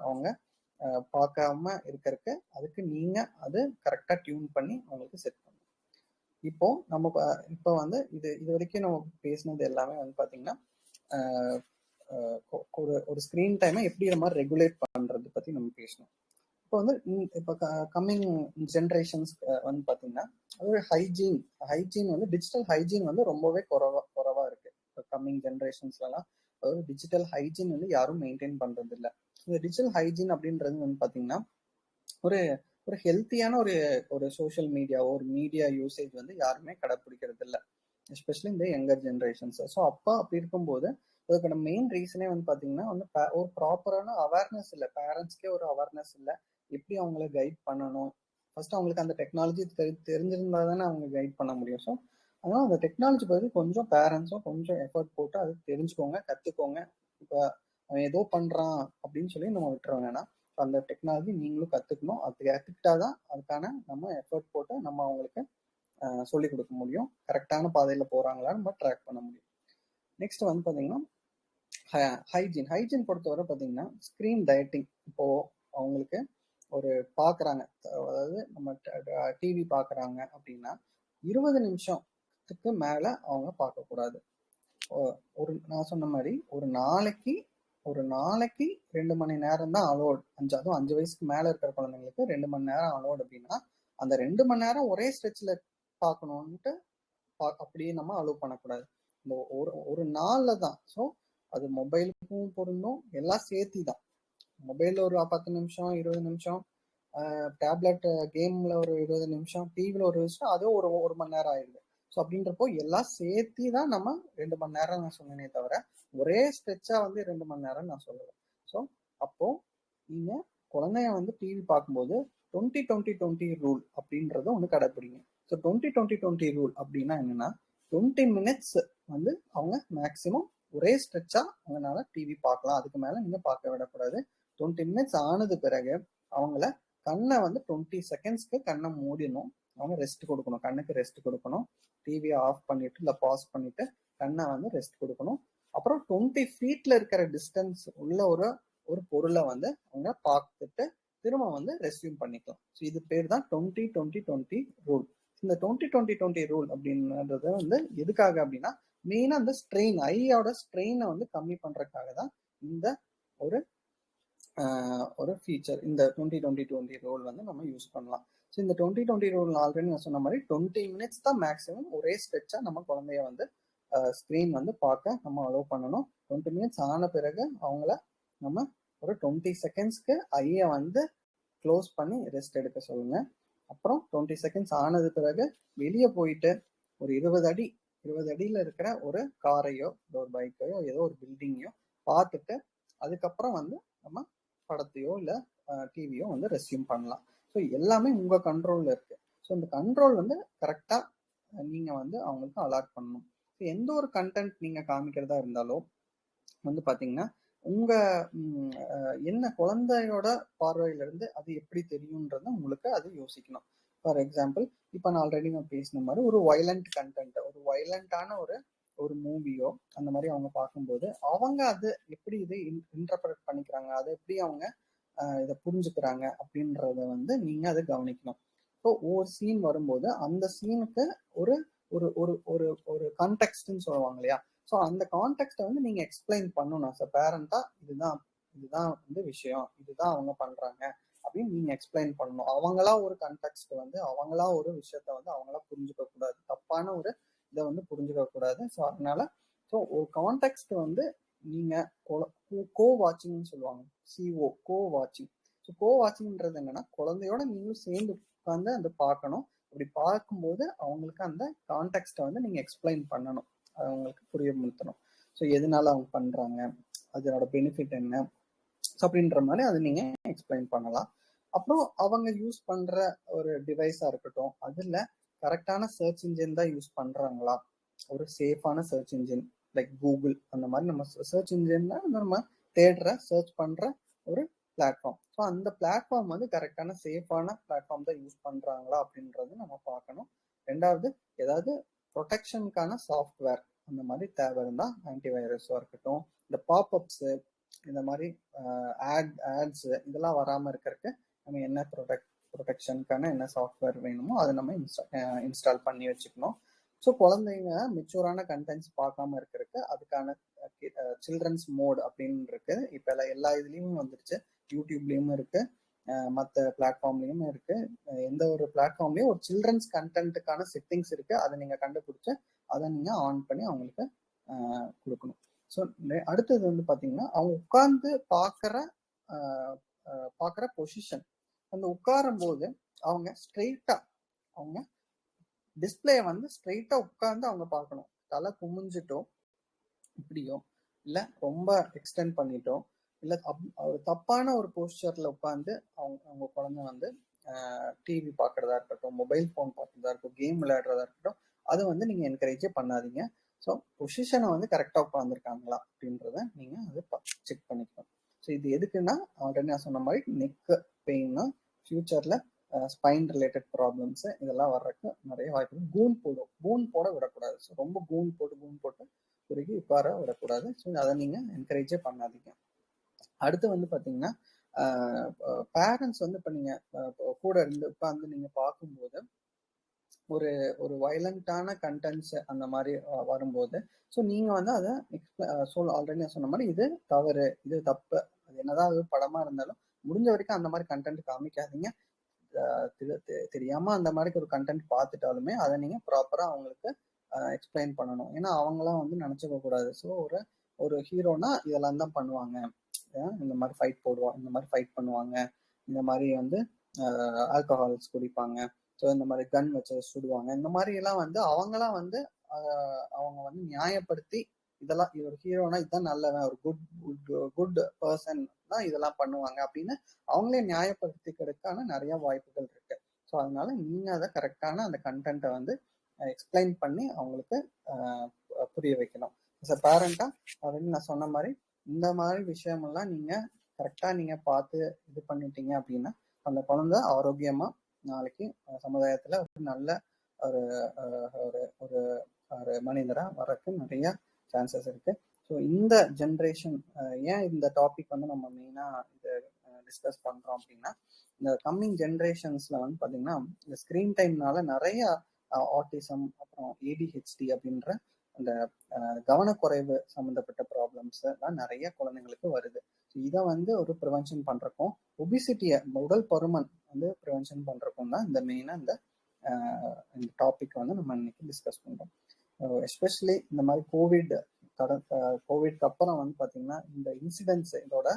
அவங்க பார்க்காம இருக்கிறதுக்கு அதுக்கு நீங்க அது கரெக்டாக டியூன் பண்ணி அவங்களுக்கு செட் பண்ணணும். இப்போ வந்து இது வரைக்கும் நம்ம பேசினது எல்லாமே வந்து பார்த்தீங்கன்னா ஒரு ஸ்க்ரீன் டைமை எப்படி நம்ம ரெகுலேட் பண்றது பத்தி நம்ம பேசணும். இப்போ வந்து இப்போ கம்மிங் ஜென்ரேஷன்ஸ் வந்து பாத்தீங்கன்னா அது ஹைஜீன் வந்து டிஜிட்டல் ஹைஜீன் வந்து ரொம்பவே குறைவா இருக்கு. இப்போ கம்மிங் ஜென்ரேஷன்ஸ்லாம் அதாவது டிஜிட்டல் ஹைஜீன் வந்து யாரும் மெயின்டைன் பண்றது இல்லை. இந்த டிஜிட்டல் ஹைஜீன் அப்படின்றது வந்து பாத்தீங்கன்னா ஒரு ஒரு ஹெல்த்தியான ஒரு சோஷியல் மீடியாவோ ஒரு மீடியா யூசேஜ் வந்து யாருமே கடைப்பிடிக்கிறது இல்லை, எஸ்பெஷலி இந்த யங்கர் ஜென்ரேஷன்ஸ். ஸோ அப்படி இருக்கும்போது அதுக்கான மெயின் ரீசனே வந்து பாத்தீங்கன்னா வந்து ஒரு ப்ராப்பரான அவேர்னஸ் இல்லை, பேரண்ட்ஸ்க்கே ஒரு அவேர்னஸ் இல்லை எப்படி அவங்கள கைட் பண்ணணும். ஃபர்ஸ்ட் அவங்களுக்கு அந்த டெக்னாலஜி தெரிஞ்சிருந்தா தானே அவங்க கைட் பண்ண முடியும். ஸோ அதனால அந்த டெக்னாலஜி பற்றி கொஞ்சம் பேரண்ட்ஸும் கொஞ்சம் எஃபர்ட் போட்டு அது தெரிஞ்சுக்கோங்க, கற்றுக்கோங்க. இப்போ அவன் ஏதோ பண்ணுறான் அப்படின்னு சொல்லி நம்ம விட்டுறோம். ஏன்னா அந்த டெக்னாலஜி நீங்களும் கற்றுக்கணும். அது கற்றுக்கிட்டாதான் அதுக்கான நம்ம எஃபர்ட் போட்டு நம்ம அவங்களுக்கு சொல்லிக் கொடுக்க முடியும். கரெக்டான பாதையில் போகிறாங்களான்னு நம்ம ட்ராக் பண்ண முடியும். நெக்ஸ்ட் வந்து பார்த்தீங்கன்னா ஹைஜீன் பொறுத்தவரை பார்த்தீங்கன்னா ஸ்க்ரீன் டயட்டிங். இப்போ அவங்களுக்கு ஒரு பார்க்குறாங்க, அதாவது நம்ம டிவி பார்க்குறாங்க அப்படின்னா 20 நிமிஷத்துக்கு மேலே அவங்க பார்க்கக்கூடாது. நான் சொன்ன மாதிரி ஒரு நாளைக்கு 2 மணி நேரம் தான் அலோட். அதுவும் 5 வயசுக்கு மேலே இருக்கிற குழந்தைங்களுக்கு 2 மணி நேரம் அலோட் அப்படின்னா அந்த 2 மணி நேரம் ஒரே ஸ்ட்ரெச்சில் பார்க்கணுன்ட்டு அப்படியே நம்ம அலோவ் பண்ணக்கூடாது. இந்த ஒரு நாளில் தான். ஸோ அது மொபைலுக்கும் பொருந்தும், எல்லாம் சேர்த்தி தான். மொபைலில் ஒரு 10 நிமிஷம் 20 நிமிஷம், டேப்லெட் கேமில் ஒரு 20 நிமிஷம், டிவியில் ஒரு நிமிஷம், அதுவும் ஒரு மணி நேரம் ஆயிடுது. ஸோ அப்படின்றப்போ எல்லாம் சேர்த்தி தான் நம்ம 2 மணி நேரம் நான் சொன்னேனே தவிர ஒரே ஸ்ட்ரெச்சாக வந்து 2 மணி நேரம் நான் சொல்லுவேன். ஸோ அப்போ நீங்கள் குழந்தைய வந்து டிவி பார்க்கும்போது 20-20-20 ரூல் அப்படின்றத ஒன்று கடைப்பிடிங்க. ஸோ 20-20-20 ரூல் அப்படின்னா என்னன்னா 20 minutes வந்து அவங்க மேக்சிமம் ஒரே ஸ்ட்ரெச்சா அவங்களால டிவி பார்க்கலாம். அதுக்கு மேல நீங்க பார்க்க விடக்கூடாது. 20 minutes ஆனது பிறகு அவங்கள கண்ணை வந்து 20 secondsக்கு கண்ணை மூடிடணும். அவங்க ரெஸ்ட் கொடுக்கணும், கண்ணுக்கு ரெஸ்ட் கொடுக்கணும். டிவியை ஆஃப் பண்ணிட்டு இல்லை பாஸ் பண்ணிட்டு கண்ணை வந்து ரெஸ்ட் கொடுக்கணும். அப்புறம் 20 feetல இருக்கிற டிஸ்டன்ஸ் உள்ள ஒரு பொருளை வந்து அவங்க பார்த்துட்டு திரும்ப வந்து ரெஸ்யூம் பண்ணிக்கலாம். ஸோ இது பேர் தான் 20-20-20 ரூல். இந்த 20-20-20 ரூல் அப்படின்றது வந்து எதுக்காக அப்படின்னா மெயினா அந்த ஸ்ட்ரெயின், ஐயோட ஸ்ட்ரெயினை வந்து கம்மி பண்றதுக்காக தான் இந்த ஒரு ஃபீச்சர். இந்த 20-20-20 ரூல் வந்து நம்ம யூஸ் பண்ணலாம். ஸோ இந்த 20-20 ரூல் ஆல்ரெடி நான் சொன்ன மாதிரி 20 minutes தான் மேக்ஸிமம் ஒரே ஸ்ட்ரெச்சா நம்ம குழந்தைய வந்து ஸ்க்ரீன் வந்து பார்க்க நம்ம அலோவ் பண்ணணும். 20 minutes ஆன பிறகு அவங்கள நம்ம ஒரு 20 secondsக்கு ஐயை வந்து க்ளோஸ் பண்ணி ரெஸ்ட் எடுக்க சொல்லுங்க. அப்புறம் 20 seconds ஆனது பிறகு வெளியே போயிட்டு ஒரு 20 அடியில் இருக்கிற ஒரு காரையோ ஒரு பைக்கையோ ஏதோ ஒரு பில்டிங்கையோ பார்த்துட்டு அதுக்கப்புறம் வந்து நம்ம படத்தையோ இல்லை டிவியோ வந்து ரெஸ்யூம் பண்ணலாம். ஸோ எல்லாமே உங்கள் கண்ட்ரோலில் இருக்கு. ஸோ இந்த கண்ட்ரோல் வந்து கரெக்டாக நீங்கள் வந்து அவங்களுக்கு அலாட் பண்ணணும். ஸோ எந்த ஒரு கண்டென்ட் நீங்கள் காமிக்கிறதா இருந்தாலும் வந்து பார்த்தீங்கன்னா என்ன குழந்தையோட பார்வையிலிருந்து அது எப்படி தெரியுன்றத உங்களுக்கு அது யோசிக்கணும். ஃபார் எக்ஸாம்பிள், இப்போ நான் ஆல்ரெடி பேசின மாதிரி ஒரு வயலண்ட் கண்டென்ட், ஒரு வயலண்டான ஒரு மூவியோ அந்த மாதிரி அவங்க பார்க்கும்போது அவங்க அது எப்படி இதை இன்டர்பிரட் பண்ணிக்கிறாங்க, அதை எப்படி அவங்க இதை புரிஞ்சுக்கிறாங்க அப்படின்றத வந்து நீங்க அதை கவனிக்கணும். ஸோ ஒவ்வொரு சீன் வரும்போது அந்த சீனுக்கு ஒரு ஒரு ஒரு ஒரு ஒரு கான்டெக்ட்னு சொல்லுவாங்க இல்லையா, ஸோ அந்த கான்டெக்ட்டை வந்து நீங்க எக்ஸ்பிளைன் பண்ணணும். சார் பேரண்டா இதுதான் வந்து விஷயம், இதுதான் அவங்க பண்றாங்க அப்படின்னு நீங்க எக்ஸ்பிளைன் பண்ணணும். அவங்களா ஒரு கான்டெக்ட் வந்து அவங்களா ஒரு விஷயத்த வந்து அவங்களா புரிஞ்சுக்க கூடாது, தப்பான ஒரு இதை வந்து புரிஞ்சுக்க கூடாது. ஸோ அதனால ஒரு கான்டெக்ட் வந்து நீங்க கோ வாட்சிங்னு சொல்லுவாங்க, கோ வாட்சிங். ஸோ கோ வாட்சிங்ன்றது என்னன்னா, குழந்தையோட நீங்களும் சேர்ந்து உட்காந்து அதை பார்க்கணும். அப்படி பார்க்கும்போது அவங்களுக்கு அந்த கான்டெக்ட்டை வந்து நீங்க எக்ஸ்பிளைன் பண்ணணும், அவங்களுக்கு புரியப்படுத்தணும். ஸோ எதனால அவங்க பண்றாங்க, அதோட பெனிஃபிட் என்ன அப்படின்ற மாதிரி அதை நீங்க எக்ஸ்பிளைன் பண்ணலாம். அப்புறம் அவங்க யூஸ் பண்ற ஒரு டிவைஸா இருக்கட்டும், அதுல கரெக்டான சர்ச் இன்ஜின் தான் யூஸ் பண்றாங்களா, ஒரு சேஃபான சர்ச் இன்ஜின் லைக் கூகுள் அந்த மாதிரி நம்ம சர்ச் இன்ஜின்னா நம்ம தேடுற சர்ச் பண்ற ஒரு பிளாட்ஃபார்ம். ஸோ அந்த பிளாட்ஃபார்ம் வந்து கரெக்டான சேஃபான பிளாட்ஃபார்ம் தான் யூஸ் பண்றாங்களா அப்படின்றது நம்ம பார்க்கணும். ரெண்டாவது, ஏதாவது ப்ரொடெக்ஷனுக்கான சாஃப்ட்வேர் அந்த மாதிரி தேவை இருந்தால் ஆன்டிவைரஸாக இருக்கட்டும், இந்த பாப்அப்ஸு, இந்த மாதிரி ஆட்ஸ் இதெல்லாம் வராமல் இருக்கிறதுக்கு நம்ம என்ன ப்ரொடெக்ஷனுக்கான என்ன சாஃப்ட்வேர் வேணுமோ அதை நம்ம இன்ஸ்டால் பண்ணி வச்சுக்கணும். ஸோ குழந்தைங்க மெச்சூரான கண்டென்ட்ஸ் பார்க்காம இருக்கிறதுக்கு அதுக்கான சில்ட்ரன்ஸ் மோட் அப்படின்னு இருக்கு. இப்போ எல்லா இதுலேயும் வந்துருச்சு, யூடியூப்லேயும் இருக்கு, மற்ற பிளாட்ஃபார்ம்லேயும் இருக்கு. எந்த ஒரு பிளாட்ஃபார்ம்லேயும் ஒரு சில்ட்ரன்ஸ் கண்டென்ட்டுக்கான செட்டிங்ஸ் இருக்கு, அதை நீங்கள் கண்டுபிடிச்சு அதை நீங்கள் ஆன் பண்ணி அவங்களுக்கு கொடுக்கணும். ஸோ அடுத்தது வந்து பார்த்தீங்கன்னா, அவங்க உட்கார்ந்து பார்க்குற பொசிஷன், அந்த உட்காரும் போது அவங்க ஸ்ட்ரெயிட்டா அவங்க டிஸ்பிளே வந்து ஸ்ட்ரெயிட்டா உட்கார்ந்து அவங்க பார்க்கணும். தலை குமிஞ்சிட்டோ இப்படியோ இல்லை ரொம்ப எக்ஸ்டெண்ட் பண்ணிட்டோ இல்லை தப்பான ஒரு போஸ்டர்ல உட்காந்து அவங்க குழந்தை வந்து டிவி பார்க்கறதா இருக்கட்டும், மொபைல் ஃபோன் பார்க்கறதா இருக்கட்டும், கேம் விளையாடுறதா இருக்கட்டும், அதை வந்து நீங்க என்கரேஜே பண்ணாதீங்க. ஸோ பொசிஷனை வந்து கரெக்டாக உட்காந்துருக்காங்களா அப்படின்றத நீங்க அதை செக் பண்ணிக்கணும். ஸோ இது எதுக்குன்னா, ஆல்ரெடி நான் சொன்ன மாதிரி நெக் பெயின்னா ஃபியூச்சர்ல ஸ்பைன் ரிலேட்டட் ப்ராப்ளம்ஸ் இதெல்லாம் வர்றதுக்கு நிறைய வாய்ப்பு. கூன் போட விடக்கூடாது. ஸோ ரொம்ப கூன் போட்டு குறுகி உட்கார விடக்கூடாது. ஸோ அதை நீங்க என்கரேஜே பண்ணாதீங்க. அடுத்து வந்து பாத்தீங்கன்னா, பேரண்ட்ஸ் வந்து இப்போ நீங்க கூட இருந்து உட்காந்து நீங்க பார்க்கும்போது ஒரு ஒரு வயலண்டான கண்டென்ட்ஸ் அந்த மாதிரி வரும்போது, ஸோ நீங்க வந்து அதை ஆல்ரெடி நான் சொன்ன மாதிரி இது தவறு, இது தப்பு, அது என்னதான் அது படமா இருந்தாலும் முடிஞ்ச வரைக்கும் அந்த மாதிரி கண்டென்ட் காமிக்காதீங்க. தெரியாம அந்த மாதிரி ஒரு கண்டென்ட் பார்த்துட்டாலுமே அதை நீங்க ப்ராப்பரா அவங்களுக்கு எக்ஸ்பிளைன் பண்ணணும். ஏன்னா அவங்களாம் வந்து நினைச்சுக்க கூடாது. ஸோ ஒரு ஹீரோனா இதெல்லாம் தான் பண்ணுவாங்க, இந்த மாதிரி ஃபைட் போடுவாங்க, இந்த மாதிரி ஃபைட் பண்ணுவாங்க, இந்த மாதிரி வந்து ஆல்கஹால்ஸ் குடிப்பாங்க, ஸோ இந்த மாதிரி கன் வச்சு சுடுவாங்க, இந்த மாதிரி எல்லாம் வந்து அவங்களாம் வந்து அவங்க வந்து நியாயப்படுத்தி இதெல்லாம் ஒரு ஹீரோனா இதுதான் நல்லவன், ஒரு குட் பர்சன் தான் இதெல்லாம் பண்ணுவாங்க அப்படின்னு அவங்களே நியாயப்படுத்திக்கிறதுக்கான நிறைய வாய்ப்புகள் இருக்கு. ஸோ அதனால நீங்க அதை கரெக்டான அந்த கண்டென்ட்டை வந்து எக்ஸ்பிளைன் பண்ணி அவங்களுக்கு புரிய வைக்கணும். as a பேரண்டா அப்படின்னு நான் சொன்ன மாதிரி இந்த மாதிரி விஷயமெல்லாம் நீங்க கரெக்டா நீங்க பார்த்து இது பண்ணிட்டீங்க அப்படின்னா அந்த குழந்தை ஆரோக்கியமா நாளைக்கு சமுதாயத்துல ஒரு நல்ல ஒரு ஒரு ஒரு மனிதரா வர்றதுக்கு நிறைய சான்சஸ் இருக்கு. ஸோ இந்த ஜென்ரேஷன் ஏன் இந்த டாபிக் வந்து நம்ம மெயினா இது டிஸ்கஸ் பண்றோம் அப்படின்னா, இந்த கம்மிங் ஜென்ரேஷன்ஸ்ல வந்து பாத்தீங்கன்னா இந்த ஸ்கிரீன் டைம்னால நிறைய ஆட்டிசம், அப்புறம் ஏடிஹெச்டி அப்படின்ற அந்த கவனக்குறைவு சம்மந்தப்பட்ட ப்ராப்ளம்ஸ் எல்லாம் நிறைய குழந்தைங்களுக்கு வருது. இதை வந்து ஒரு ப்ரிவென்ஷன் பண்றக்கும், ஒபிசிட்டியை உடல் பருமன் வந்து ப்ரிவென்ஷன் பண்றக்கும் தான் இந்த மெயினா இந்த டாபிக் வந்து நம்ம இன்னைக்கு டிஸ்கஸ் பண்றோம். எஸ்பெஷலி இந்த மாதிரி கோவிட்க்கு அப்புறம் வந்து பாத்தீங்கன்னா இந்த இன்சிடென்ட்ஸ் இதோட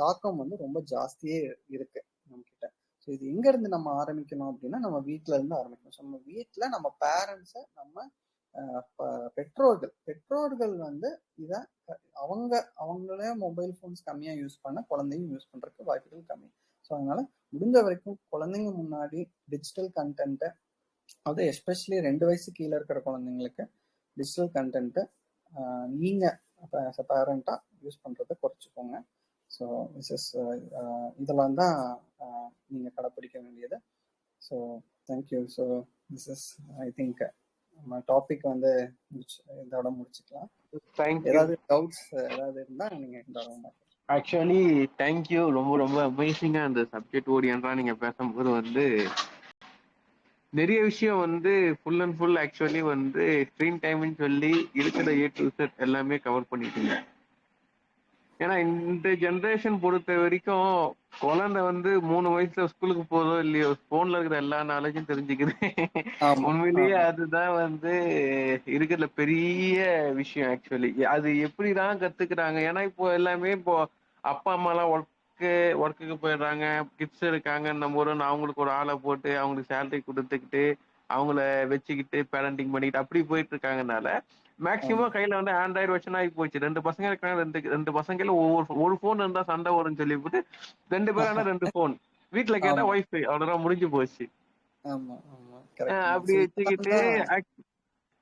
தாக்கம் வந்து ரொம்ப ஜாஸ்தியே இருக்கு நம்ம கிட்ட. ஸோ இது எங்க இருந்து நம்ம ஆரம்பிக்கணும் அப்படின்னா, நம்ம வீட்டுல இருந்து ஆரம்பிக்கணும். ஸோ நம்ம வீட்டுல நம்ம பேரண்ட்ஸை, நம்ம பெற்றோர்கள் வந்து இதை அவங்களே மொபைல் ஃபோன்ஸ் கம்மியா யூஸ் பண்ண குழந்தைங்க யூஸ் பண்றதுக்கு வாய்ப்புகள் கம்மி. ஸோ அதனால முடிஞ்ச வரைக்கும் குழந்தைங்க முன்னாடி டிஜிட்டல் கண்டென்ட்டை, அது எஸ்பெஷலி 2 வயசு கீழே இருக்கிற குழந்தைங்களுக்கு டிஜிட்டல் கண்டென்ட்டை நீங்க ஆஸ் அ பேரண்டா யூஸ் பண்றதை குறைச்சிக்கோங்க. ஸோ இதெல்லாம் தான் நீங்க கடைப்பிடிக்க வேண்டியது. So thank you. So this is I think நம்ம டாபிக் வந்து இதோட முடிச்சுக்கலாம். தேங்க்யூ. ஏதாவது டவுட்ஸ் ஏதாவது இருந்தா நீங்க தாராளமா. Actually thank you. ரொம்ப ரொம்ப அமேசிங்கா அந்த சப்ஜெக்ட் ஓரியன்டா நீங்க பேசும்போது வந்து நிறைய விஷயம் வந்து ஃபுல் அண்ட் ஃபுல் ஆக்சுவலி வந்து ஸ்க்ரீன் டைம்னு சொல்லி இருக்கிற A to Z எல்லாமே கவர் பண்ணிட்டீங்க. ஏன்னா இந்த ஜென்ரேஷன் பொறுத்த வரைக்கும் குழந்தை வந்து 3 வயசுல ஸ்கூலுக்கு போதோ இல்லையோ போன்ல இருக்கிற எல்லா நாலேஜும் தெரிஞ்சுக்குது. ஆமா உண்மையிலேயே ஆமா அதுதான் வந்து இருக்கிற பெரிய விஷயம். ஆக்சுவலி அது எப்படிதான் கத்துக்கிறாங்க? ஏன்னா இப்போ எல்லாமே இப்போ அப்பா அம்மா எல்லாம் ஒர்க்குக்கு போயிடுறாங்க, கிட்ஸ் இருக்காங்க, நம்ம அவங்களுக்கு ஒரு ஆளை போட்டு அவங்களுக்கு சேலரி கொடுத்துக்கிட்டு அவங்கள வச்சுக்கிட்டு பேரண்டிங் பண்ணிக்கிட்டு அப்படி போயிட்டு இருக்காங்கனால மேக்சிமம் கையில வந்து ஆண்ட்ராய்டு வெர்ஷன் ஆகி போச்சு. 2 பசங்க இருக்காங்க, ரெண்டு பசங்கல ஒரு போன் இருந்தா சண்டை வரும்னு சொல்லிவிட்டு 2 பேர் ஆனா 2 போன், வீட்டுல கேட்டா ஆமா ஒய்ஃபை, அவ்வளவுதான் முடிஞ்சு போச்சு. ஆமா ஆமா கரெக்ட். அப்படி ஸோ இதெல்லாம் வச்சுக்கிட்டு தான்.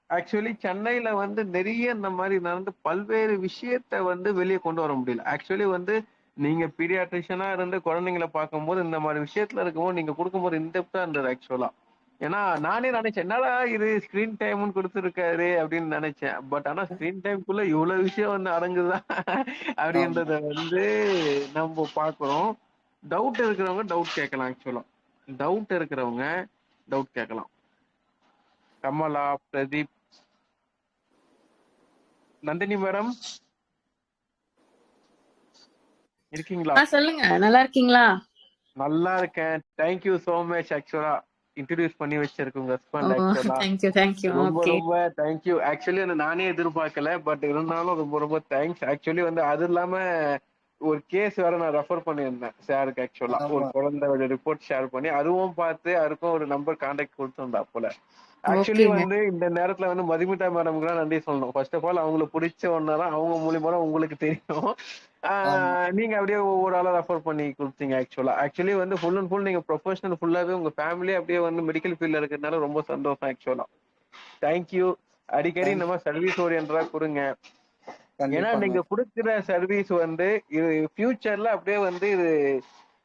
ஆக்சுவலி சென்னையில வந்து நிறைய இந்த மாதிரி நடந்து பல்வேறு விஷயத்த வந்து வெளியே கொண்டு வர முடியல. ஆக்சுவலி வந்து நீங்க பீடியாட்ரிஷியனா இருந்து குழந்தைங்களை பார்க்கும்போது இந்த மாதிரி விஷயத்துல இருக்கும்போது நீங்க கொடுக்கும்போது இன்டெப்தா இருந்தது ஆக்சுவலா. ஏன்னா நானே நினைச்சேன் என்னடா இது ஸ்கிரீன் டைம்னு கொடுத்துருக்காரு அப்படின்னு நினைச்சேன். பட் ஆனா ஸ்கிரீன் டைம்குள்ள இவ்வளவு விஷயம் வந்து அடங்குதா ஆமா அப்படின்றத வந்து நம்ம பார்க்கிறோம். டவுட் இருக்கிறவங்க டவுட் கேட்கலாம். ஆக்சுவலா டவுட் இருக்கிறவங்க டவுட் கேட்கலாம். கமலா, பிரதீப், நந்தினி மேடம் இருக்கீங்களா? சொல்லுங்க, நல்லா இருக்கீங்களா? நல்லா இருக்கேன். Thank you so much. ஆக்சுவலா இன்ட்ரடியூஸ் பண்ணி வச்சிருக்கு உங்க ஹஸ்பண்ட். ஆக்சுவலா தேங்க்யூ. ரொம்ப ஓகே. ரொம்ப தேங்க்யூ. ஆக்சுவலி வந்து நானே எதிர்பார்க்கல, பட் இருந்தாலும் ரொம்ப ரொம்ப தேங்க்ஸ். ஆக்சுவலி வந்து அது இல்லாம ஒரு கேஸ் வேற நான் ரெஃபர் பண்ணியிருந்தேன் சாருக்கு. ஆக்சுவலா ஒரு ஆமா குழந்தையோட ரிப்போர்ட் ஷேர் பண்ணி அதுவும் பார்த்து அதுக்கும் ஒரு நம்பர் கான்டாக்ட் கொடுத்துருந்தா போல. ஆக்சுவலி ஓகேங்க. வந்து இந்த நேரத்துல வந்து மதுமிதா மேடம்க்கு தான் நன்றி சொல்லணும். ஃபர்ஸ்ட் ஆஃப் ஆல் அவங்களுக்கு பிடிச்ச ஒன்னதான் அவங்க மூலியமா தான் உங்களுக்கு தெரியும். ஆமா நீங்க அப்படியே ஒவ்வொரு ஆளா ரெஃபர் பண்ணி கொடுத்தீங்க. ஆக்சுவலி வந்து ஃபுல் அண்ட் ஃபுல் நீங்க ப்ரொஃபஷனல் ஃபுல்லாவே உங்க ஃபேமிலி அப்படியே வந்து மெடிக்கல் ஃபீல்ட்ல இருக்கிறதுனால ரொம்ப சந்தோஷம். ஆக்சுவலா தேங்க்யூ. அடிக்கடி இந்த தேங்க் மாதிரி சர்வீஸ் ஓரியன்டா கொடுங்க. ஏன்னா கண்டிப்பாங்க. நீங்க கொடுக்குற சர்வீஸ் வந்து இது ஃபியூச்சர்ல அப்படியே வந்து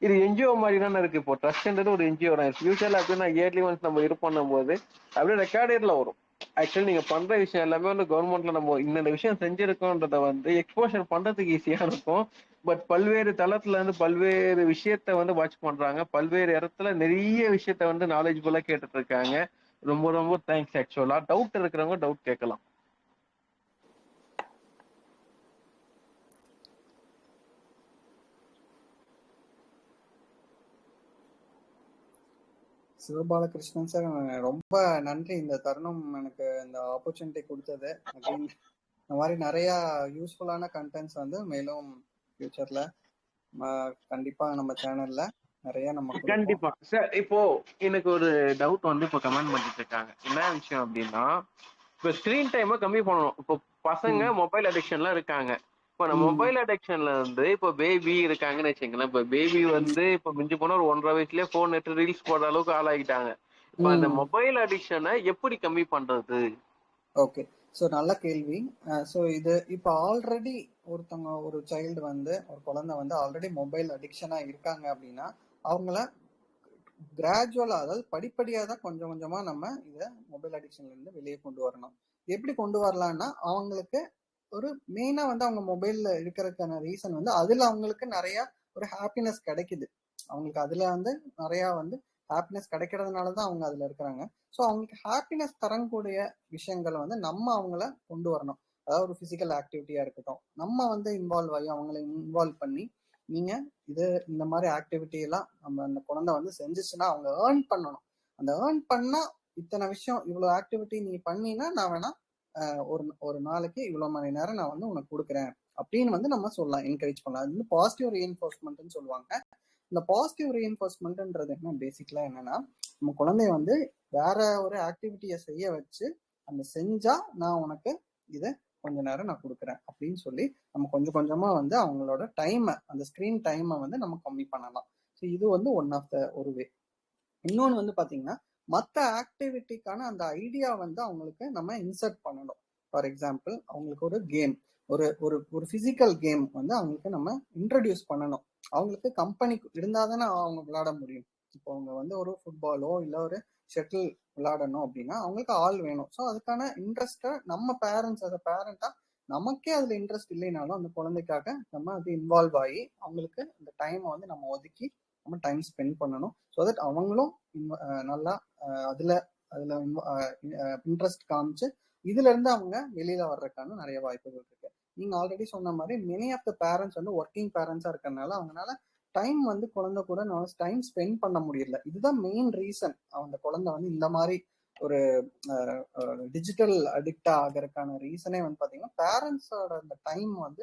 இது என்ஜிஓ மாதிரி தானே இருக்கு. இப்போ ட்ரஸ்ட்ன்றது ஒரு என்ஜிஓ தான். ஃபியூச்சர்ல அப்படின்னா இயர்லி ஒன்ஸ் நம்ம இது பண்ணும்போது அப்படியே ரெக்கார்டேட்ல வரும். ஆக்சுவலி நீங்க பண்ற விஷயம் எல்லாமே வந்து கவர்மெண்ட்ல நம்ம இந்த விஷயம் செஞ்சிருக்கோன்றத வந்து எக்ஸ்போஷர் பண்றதுக்கு ஈஸியா இருக்கும். பட் பல்வேறு தளத்துல இருந்து பல்வேறு விஷயத்த வந்து வாட்ச் பண்றாங்க. பல்வேறு இடத்துல நிறைய விஷயத்த வந்து நாலேஜ்ஃபுல்லா கேட்டுட்டு இருக்காங்க. ரொம்ப ரொம்ப தேங்க்ஸ். ஆக்சுவலா டவுட் இருக்கிறவங்க டவுட் கேட்கலாம். சிவபாலகிருஷ்ணன் சார், ரொம்ப நன்றி இந்த தருணம் எனக்கு இந்த ஆப்பர்ச்சுனிட்டி கொடுத்தது. அகைன் இந்த மாதிரி நிறைய யூஸ்ஃபுல்லான கண்டென்ட்ஸ் வந்து மேலும் ஃபியூச்சர்ல கண்டிப்பா நம்ம சேனல்ல நிறைய நம்ம கொடுப்போம். கண்டிப்பா சார். இப்போ எனக்கு ஒரு டவுட் வந்து இப்போ கமெண்ட் பண்ணிட்டு இருக்காங்க. என்ன விஷயம் அப்படின்னா, இப்போ ஸ்கிரீன் டைமை கம்மி பண்ணணும். இப்போ பசங்க மொபைல் அடிக்ஷன்ல இருக்காங்க. இப்போ நம்ம மொபைல் அடிக்ஷன்ல வந்து இப்போ பேபி இருக்காங்கன்னு வச்சுங்களேன். இப்போ பேபி வந்து இப்போ மிஞ்சி போனா ஒரு 1.5 வயசுலயே போன் எடுத்து ரீல்ஸ் போடுற அளவுக்கு ஆளாகிட்டாங்க. இப்போ அந்த மொபைல் அடிக்ஷனை எப்படி கம்மி பண்றது? ஓகே, ஸோ நல்ல கேள்வி. ஸோ இது இப்போ ஆல்ரெடி ஒருத்தவங்க ஒரு சைல்டு வந்து ஒரு குழந்தை வந்து ஆல்ரெடி மொபைல் அடிக்ஷனாக இருக்காங்க அப்படின்னா அவங்கள கிராஜுவலாக, அதாவது படிப்படியாக தான் கொஞ்சம் கொஞ்சமாக நம்ம இதை மொபைல் அடிக்ஷன்லேருந்து வெளியே கொண்டு வரணும். எப்படி கொண்டு வரலான்னா அவங்களுக்கு ஒரு மெயினாக வந்து அவங்க மொபைலில் இருக்கிறதுக்கான ரீசன் வந்து அதில் அவங்களுக்கு நிறையா ஒரு ஹாப்பினஸ் கிடைக்குது. அவங்களுக்கு அதில் வந்து நிறையா வந்து ஹாப்பினஸ் கிடைக்கிறதுனால தான் அவங்க அதில் இருக்கிறாங்க. ஸோ அவங்களுக்கு ஹாப்பினஸ் தரக்கூடிய விஷயங்களை வந்து நம்ம அவங்கள கொண்டு வரணும். அதாவது ஒரு ஃபிசிக்கல் ஆக்டிவிட்டியாக இருக்கட்டும், நம்ம வந்து இன்வால்வ் ஆகி அவங்கள இன்வால்வ் பண்ணி நீங்கள் இந்த மாதிரி ஆக்டிவிட்டி எல்லாம் நம்ம அந்த குழந்தை வந்து செஞ்சிச்சுன்னா அவங்க ஏர்ன் பண்ணணும். அந்த ஏர்ன் பண்ணா இத்தனை விஷயம் இவ்வளோ ஆக்டிவிட்டி நீ பண்ணினா நான் வேணா ஒரு நாளைக்கு இவ்வளோ மணி நேரம் நான் வந்து உனக்கு கொடுக்குறேன் அப்படின்னு வந்து நம்ம சொல்லலாம், என்கரேஜ் பண்ணலாம். அது வந்து பாசிட்டிவ் ரீஎன்ஃபோர்ஸ்மெண்ட்னு சொல்லுவாங்க. இந்த பாசிட்டிவ் ரீஎன்ஃபோர்ஸ்மெண்ட்ன்றது என்ன, பேசிக்கலா என்னன்னா நம்ம குழந்தைய வந்து வேற ஒரு ஆக்டிவிட்டியை செய்ய வச்சு அந்த செஞ்சா நான் உனக்கு இதை கொஞ்ச நேரம் நான் கொடுக்குறேன் அப்படின்னு சொல்லி நம்ம கொஞ்சம் கொஞ்சமா வந்து அவங்களோட டைமை, அந்த ஸ்கிரீன் டைமை வந்து நம்ம கம்மி பண்ணலாம். ஸோ இது வந்து ஒன் ஆஃப் த ஒரு வே. இன்னொன்று வந்து பாத்தீங்கன்னா மற்ற ஆக்டிவிட்டிக்கான அந்த ஐடியா வந்து அவங்களுக்கு நம்ம இன்சர்ட் பண்ணணும். ஃபார் எக்ஸாம்பிள் அவங்களுக்கு ஒரு கேம், ஒரு ஒரு ஒரு பிசிக்கல் கேம் வந்து அவங்களுக்கு நம்ம இன்ட்ரடியூஸ் பண்ணணும். அவங்களுக்கு கம்பெனி இருந்தால் தானே அவங்க விளையாட முடியும். இப்போ அவங்க வந்து ஒரு ஃபுட்பாலோ இல்லை ஒரு ஷட்டில் விளையாடணும் அப்படின்னா அவங்களுக்கு ஆள் வேணும். ஸோ அதுக்கான இன்ட்ரெஸ்ட்டை நம்ம பேரண்ட்ஸ், அதை பேரண்டா நமக்கே அதுல இன்ட்ரெஸ்ட் இல்லைனாலும் அந்த குழந்தைக்காக நம்ம அது இன்வால்வ் ஆகி அவங்களுக்கு அந்த டைமை வந்து நம்ம ஒதுக்கி நம்ம டைம் ஸ்பெண்ட் பண்ணணும். ஸோ தட் அவங்களும் நல்லா அதுல அதுல இன்ட்ரெஸ்ட் காமிச்சு இதுல இருந்து அவங்க வெளியில வர்றதுக்கான நிறைய வாய்ப்புகள் இருக்கு. நீங்க ஆல்ரெடி சொன்ன மாதிரி மெனி ஆஃப் த பேரண்ட்ஸ் வந்து ஒர்க்கிங் பேரண்ட்ஸா இருக்கறனால அவங்களால டைம் வந்து குழந்தை கூட டைம் ஸ்பெண்ட் பண்ண முடியல. இதுதான் மெயின் ரீசன் அந்த குழந்தை வந்து இந்த மாதிரி ஒரு டிஜிட்டல் அடிக்ட் ஆகிறதுக்கான ரீசனே வந்து பாத்தீங்கன்னா பேரண்ட்ஸோட அந்த டைம் வந்து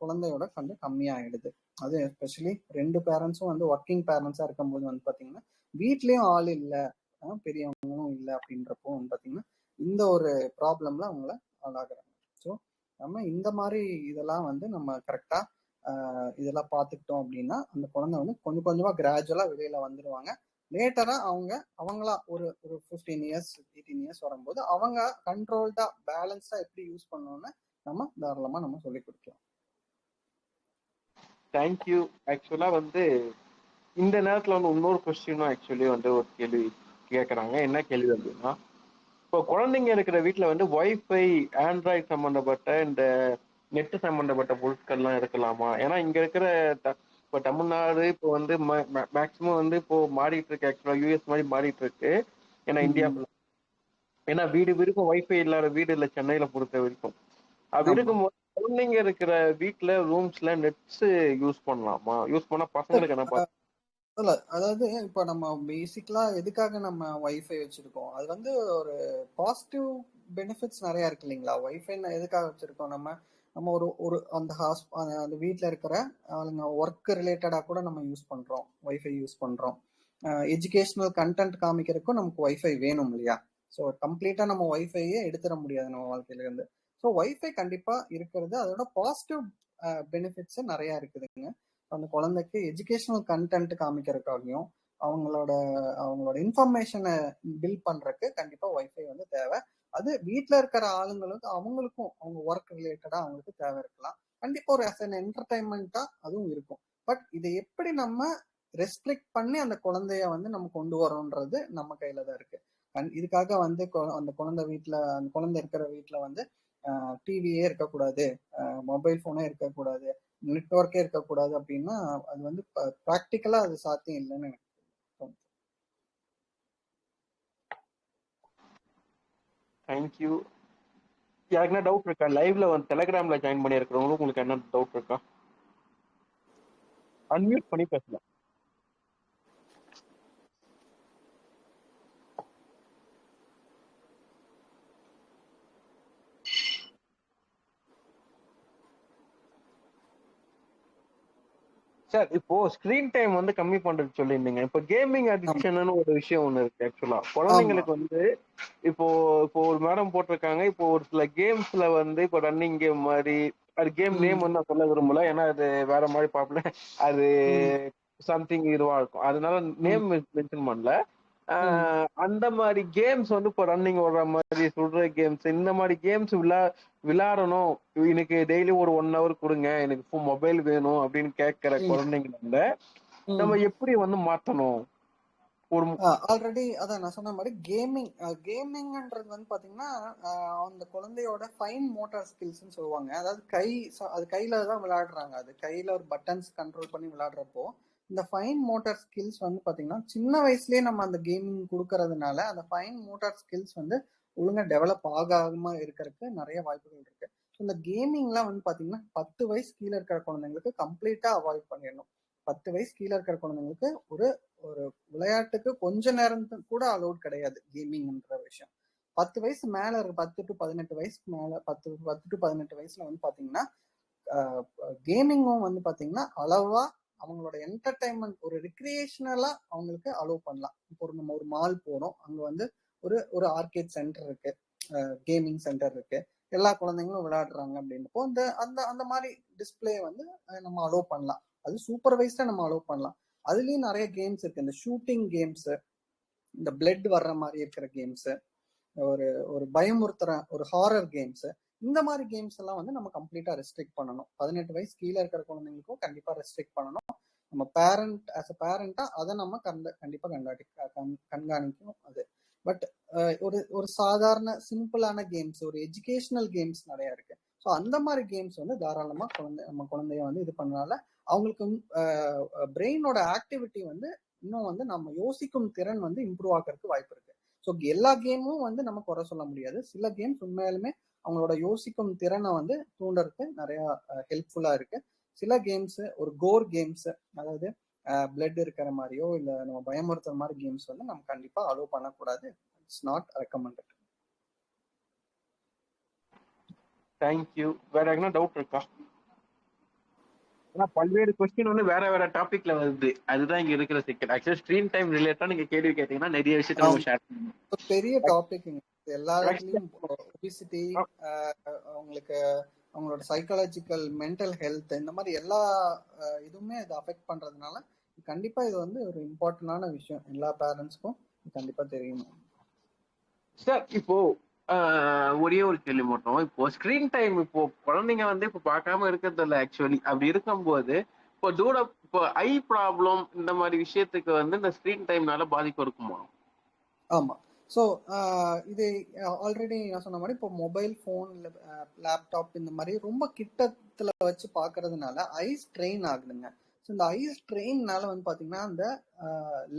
குழந்தையோட கொஞ்சம் கம்மியாயிடுது. அது எஸ்பெஷலி ரெண்டு பேரண்ட்ஸும் வந்து ஒர்க்கிங் பேரண்ட்ஸா இருக்கும்போது வந்து பாத்தீங்கன்னா வீட்லயும் ஆள் இல்லை, பெரியவங்களும் இல்லை அப்படின்றப்போ வந்து பாத்தீங்கன்னா இந்த ஒரு ப்ராப்ளம்ல அவங்கள ஆளாகிறாங்க. ஸோ நம்ம இந்த மாதிரி இதெல்லாம் வந்து நம்ம கரெக்டா இதெல்லாம் பார்த்துக்கிட்டோம் அப்படின்னா அந்த குழந்தை வந்து கொஞ்சம் கொஞ்சமா கிராஜுவலா வெளியில வந்துடுவாங்க. லேட்டரா அவங்களா ஒரு ஒரு 15 இயர்ஸ் 18 இயர்ஸ் வரும்போது அவங்க கண்ட்ரோல்டா பேலன்ஸா எப்படி யூஸ் பண்ணணும்னு நம்ம தாராளமா நம்ம சொல்லி கொடுக்கலாம். தேங்க்யூ. ஆக்சுவலா வந்து இந்த நேரத்துல வந்து இன்னொரு கொஸ்டினும் ஆக்சுவலி வந்து ஒரு கேள்வி கேட்கறாங்க. என்ன கேள்வி அப்படின்னா, இப்போ குழந்தைங்க இருக்கிற வீட்டுல வந்து வைஃபை, ஆண்ட்ராய்டு சம்பந்தப்பட்ட இந்த நெட் சம்பந்தப்பட்ட பொருட்கள்லாம் இருக்கலாமா? ஏன்னா இங்க இருக்கிற இப்போ தமிழ்நாடு இப்போ வந்து மேக்சிமம் வந்து இப்போ மாறிட்டு இருக்கு. ஆக்சுவலா யூஎஸ் மாதிரி மாறிட்டு இருக்கு. ஏன்னா இந்தியா ஏன்னா வீடு வரைக்கும் வைஃபை இல்லாத வீடு இல்லை சென்னையில பொறுத்த வரைக்கும். அப்படி இருக்கும்போது குழந்தைங்க இருக்கிற வீட்டுல ரூம்ஸ்ல நெட்ஸ் யூஸ் பண்ணலாமா? யூஸ் பண்ணா பசங்களுக்கு என்ன இல்ல, அதாவது இப்ப நம்ம பேசிக்கலா எதுக்காக நம்ம வைஃபை வச்சிருக்கோம், அது வந்து ஒரு பாசிட்டிவ் பெனிஃபிட்ஸ் நிறைய இருக்கு இல்லைங்களா? வைஃபை எதுக்காக வச்சிருக்கோம் நம்ம நம்ம ஒரு ஒரு அந்த அந்த வீட்டில் இருக்கிற ஆளுங்க ஒர்க் ரிலேட்டடா கூட நம்ம யூஸ் பண்றோம், வைஃபை யூஸ் பண்றோம். எஜுகேஷனல் கண்டென்ட் காமிக்கிறதுக்கும் நமக்கு வைஃபை வேணும் இல்லையா? ஸோ கம்ப்ளீட்டா நம்ம வைஃபையே எடுத்துட முடியாது நம்ம வாழ்க்கையில இருந்து. ஸோ வைஃபை கண்டிப்பா இருக்கிறது, அதோட பாசிட்டிவ் பெனிஃபிட்ஸ் நிறைய இருக்குதுங்க. அந்த குழந்தைக்கு எஜுகேஷனல் கண்டென்ட் காமிக்கிறதுக்காகவும் அவங்களோட அவங்களோட இன்ஃபர்மேஷனை பில்ட் பண்றதுக்கு கண்டிப்பா வைஃபை வந்து தேவை. அது வீட்டில் இருக்கிற ஆளுங்களுக்கு அவங்களுக்கும் அவங்க ஒர்க் ரிலேட்டடா அவங்களுக்கு தேவை இருக்கலாம். கண்டிப்பா ஒரு அஸ் அன் என்டர்டைன்மெண்டா அதுவும் இருக்கும். பட் இதை எப்படி நம்ம ரெஸ்ட்ரிக்ட் பண்ணி அந்த குழந்தைய வந்து நம்ம கொண்டு வரோன்றது நம்ம கையில தான் இருக்கு. இதுக்காக வந்து அந்த குழந்தை வீட்டுல, அந்த குழந்தை இருக்கிற வீட்டுல வந்து டிவியே இருக்கக்கூடாது, மொபைல் போனே இருக்கக்கூடாது, நெட்ஒர்க்கே இருக்கக்கூடாது அப்படின்னா அது வந்து ப்ராக்டிக்கலா அது சாத்தியம் இல்லைன்னு எனக்கு தோணுது. தேங்க்யூ. யாருக்குன்னா டவுட் இருக்கா? லைவ்ல வந்து டெலிகிராம்ல ஜாயின் பண்ணி இருக்கிறவங்களுக்கு உங்களுக்கு என்ன டவுட் இருக்கா? அன்மியூட் பண்ணி பேசலாம். சார் இப்போ ஸ்கிரீன் டைம் வந்து கம்மி பண்றது சொல்லியிருந்தீங்க. இப்போ கேமிங் அடிக்ஷன் ஒரு விஷயம் ஒண்ணு இருக்கு. ஆக்சுவலா குழந்தைங்களுக்கு வந்து இப்போ இப்போ ஒரு மேடம் போட்டிருக்காங்க. இப்போ ஒரு சில கேம்ஸ்ல வந்து இப்போ ரன்னிங் கேம் மாதிரி, அது கேம் நேம் வந்து நான் சொல்ல விரும்பல, ஏன்னா அது வேற மாதிரி பாப்புலர், அது சம்திங் இதுவா இருக்கும், அதனால நேம் மென்ஷன் பண்ணல. அந்த மாதிரி கேம்ஸ் வந்து இப்போ ரன்னிங் ஓடுற மாதிரி சுடுற கேம்ஸ், இந்த மாதிரி கேம்ஸ் விளையாடணும், எனக்கு டெய்லி ஒரு 1 hour கொடுங்க, எனக்கு மொபைல் வேணும் அப்படின்னு கேட்கிற குழந்தைங்க நம்ம எப்படி வந்து மாத்தணும்? ஆல்ரெடி அதான் நான் சொன்ன மாதிரி கேமிங்ன்றது வந்து பாத்தீங்கன்னா அந்த குழந்தையோட ஃபைன் மோட்டார் ஸ்கில்ஸ்ன்னு சொல்லுவாங்க. அதாவது அது கையில தான் விளையாடுறாங்க, அது கையில ஒரு பட்டன்ஸ் கண்ட்ரோல் பண்ணி விளையாடுறப்போ இந்த ஃபைன் மோட்டார் ஸ்கில்ஸ் வந்து பாத்தீங்கன்னா சின்ன வயசுலயே நம்ம அந்த கேமிங் கொடுக்கறதுனால அந்த ஃபைன் மோட்டார் ஸ்கில்ஸ் வந்து ஒழுங்கா டெவலப் ஆகாம இருக்கிறதுக்கு நிறைய வாய்ப்புகள் இருக்கு. இந்த கேமிங்லாம் வந்து பாத்தீங்கன்னா 10 வயசு கீழே இருக்கிற குழந்தைங்களுக்கு கம்ப்ளீட்டா அவாய்ட் பண்ணிடணும். 10 வயசு கீழே இருக்கிற குழந்தைங்களுக்கு ஒரு ஒரு விளையாட்டுக்கு கொஞ்ச நேரம் கூட அலோட் கிடையாது கேமிங்ன்ற விஷயம். 10 வயசு மேல இருக்கு, 10 டு 18 வயசுக்கு மேல, 10 டு 18 வயசுல வந்து பாத்தீங்கன்னா கேமிங்கும் வந்து பாத்தீங்கன்னா அளவா அவங்களோட என்டர்டைன்மெண்ட் ஒரு ரிக்ரியேஷனலா அவங்களுக்கு அலோவ் பண்ணலாம். இப்போ நம்ம ஒரு மால் போறோம், அங்க வந்து ஒரு ஒரு ஆர்கேட் சென்டர் இருக்கு, கேமிங் சென்டர் இருக்கு. எல்லா குழந்தைங்களும் விளையாடுறாங்க அப்படின்றப்போ அந்த அந்த அந்த மாதிரி டிஸ்பிளே வந்து நம்ம அலோவ் பண்ணலாம். அது சூப்பர்வைஸ்டா நம்ம அலோவ் பண்ணலாம். அதுலயும் நிறைய கேம்ஸ் இருக்கு. இந்த ஷூட்டிங் கேம்ஸ், இந்த பிளட் வர்ற மாதிரி இருக்கிற கேம்ஸ், ஒரு ஒரு பயமுறுத்துற ஒரு ஹாரர் கேம்ஸ், இந்த மாதிரி கேம்ஸ் எல்லாம் வந்து நம்ம கம்ப்ளீட்டா ரெஸ்ட்ரிக்ட் பண்ணணும். 18 வயசு கீழே இருக்கிற குழந்தைங்களுக்கும் கண்டிப்பா ரெஸ்ட்ரிக்ட் பண்ணணும். நம்ம பேரண்ட் ஆஸ் அ பேரண்டா அதை நம்ம கண்டிப்பா கண்காணிக்கணும். அது பட் ஒரு ஒரு சாதாரண சிம்பிளான கேம்ஸ், ஒரு எஜுகேஷனல் கேம்ஸ் நிறைய இருக்கு. ஸோ அந்த மாதிரி கேம்ஸ் வந்து தாராளமா நம்ம குழந்தைய வந்து இது பண்ணனால அவங்களுக்கு பிரெயினோட ஆக்டிவிட்டி வந்து இன்னும் வந்து நம்ம யோசிக்கும் திறன் வந்து இம்ப்ரூவ் ஆகிறதுக்கு வாய்ப்பு இருக்கு. ஸோ எல்லா கேமும் வந்து நம்ம குறை சொல்ல முடியாது. சில கேம்ஸ் உண்மையாலுமே அவங்களோட யோசிக்கும் திறனை வந்து தூண்டறதுக்கு நிறைய ஹெல்ப்ஃபுல்லா இருக்கு. சில கேம்ஸ் ஒரு கோர் கேம்ஸ், அதாவது பிளட் இருக்கிற மாதிரியோ இல்ல நம்ம பயமுறுத்துற மாதிரி கேம்ஸ் வந்து நம்ம கண்டிப்பா அலோவ் பண்ணக்கூடாது. It's not recommended. தேங்க்யூ. வேற எங்கன்னா டவுட் இருக்கா? ஏன்னா பல்வேறு கொஸ்டின் வந்து வேற வேற டாபிக்ல வருது. அதுதான் இங்க இருக்கிற சிக்கல். ஆக்சுவலி ஸ்கிரீன் டைம் ரிலேட்டடா நீங்க கேள்வி கேட்டீங்கன்னா நிறைய விஷயத்த நம்ம ஷேர் பண்ணுவோம். பெரிய டாபிக் எல்லாத்துலயும் ஒபிசிட்டி, அவங்களுக்கு அவங்களோட சைக்காலஜிக்கல் மென்டல் ஹெல்த், இந்த மாதிரி எல்லா இதுவுமே இதை அஃபெக்ட் பண்றதுனால கண்டிப்பா இது வந்து ஒரு இம்பார்ட்டன்டான விஷயம். எல்லா பேரண்ட்ஸ்க்கும் கண்டிப்பா தெரியணும். சார் இப்போ ஒரே ஒரு கேள்வி மட்டும். இப்போ ஸ்கிரீன் டைம் இப்போ குழந்தைங்க வந்து இப்போ பார்க்காம இருக்கிறது இல்லை. ஆக்சுவலி அப்படி இருக்கும்போது இப்போ ஐ ப்ராப்ளம் இந்த மாதிரி விஷயத்துக்கு வந்து இந்த ஸ்கிரீன் டைம்னால பாதிப்பு இருக்குமா? ஆமா. ஸோ இது ஆல்ரெடி நான் சொன்ன மாதிரி இப்போ மொபைல் ஃபோன் இல்லை லேப்டாப் இந்த மாதிரி ரொம்ப கிட்டத்தில் வச்சு பார்க்கறதுனால ஐ ஸ்ட்ரெயின் ஆகுதுங்க. ஸோ இந்த ஐ ஸ்ட்ரெயின்னால வந்து பார்த்தீங்கன்னா அந்த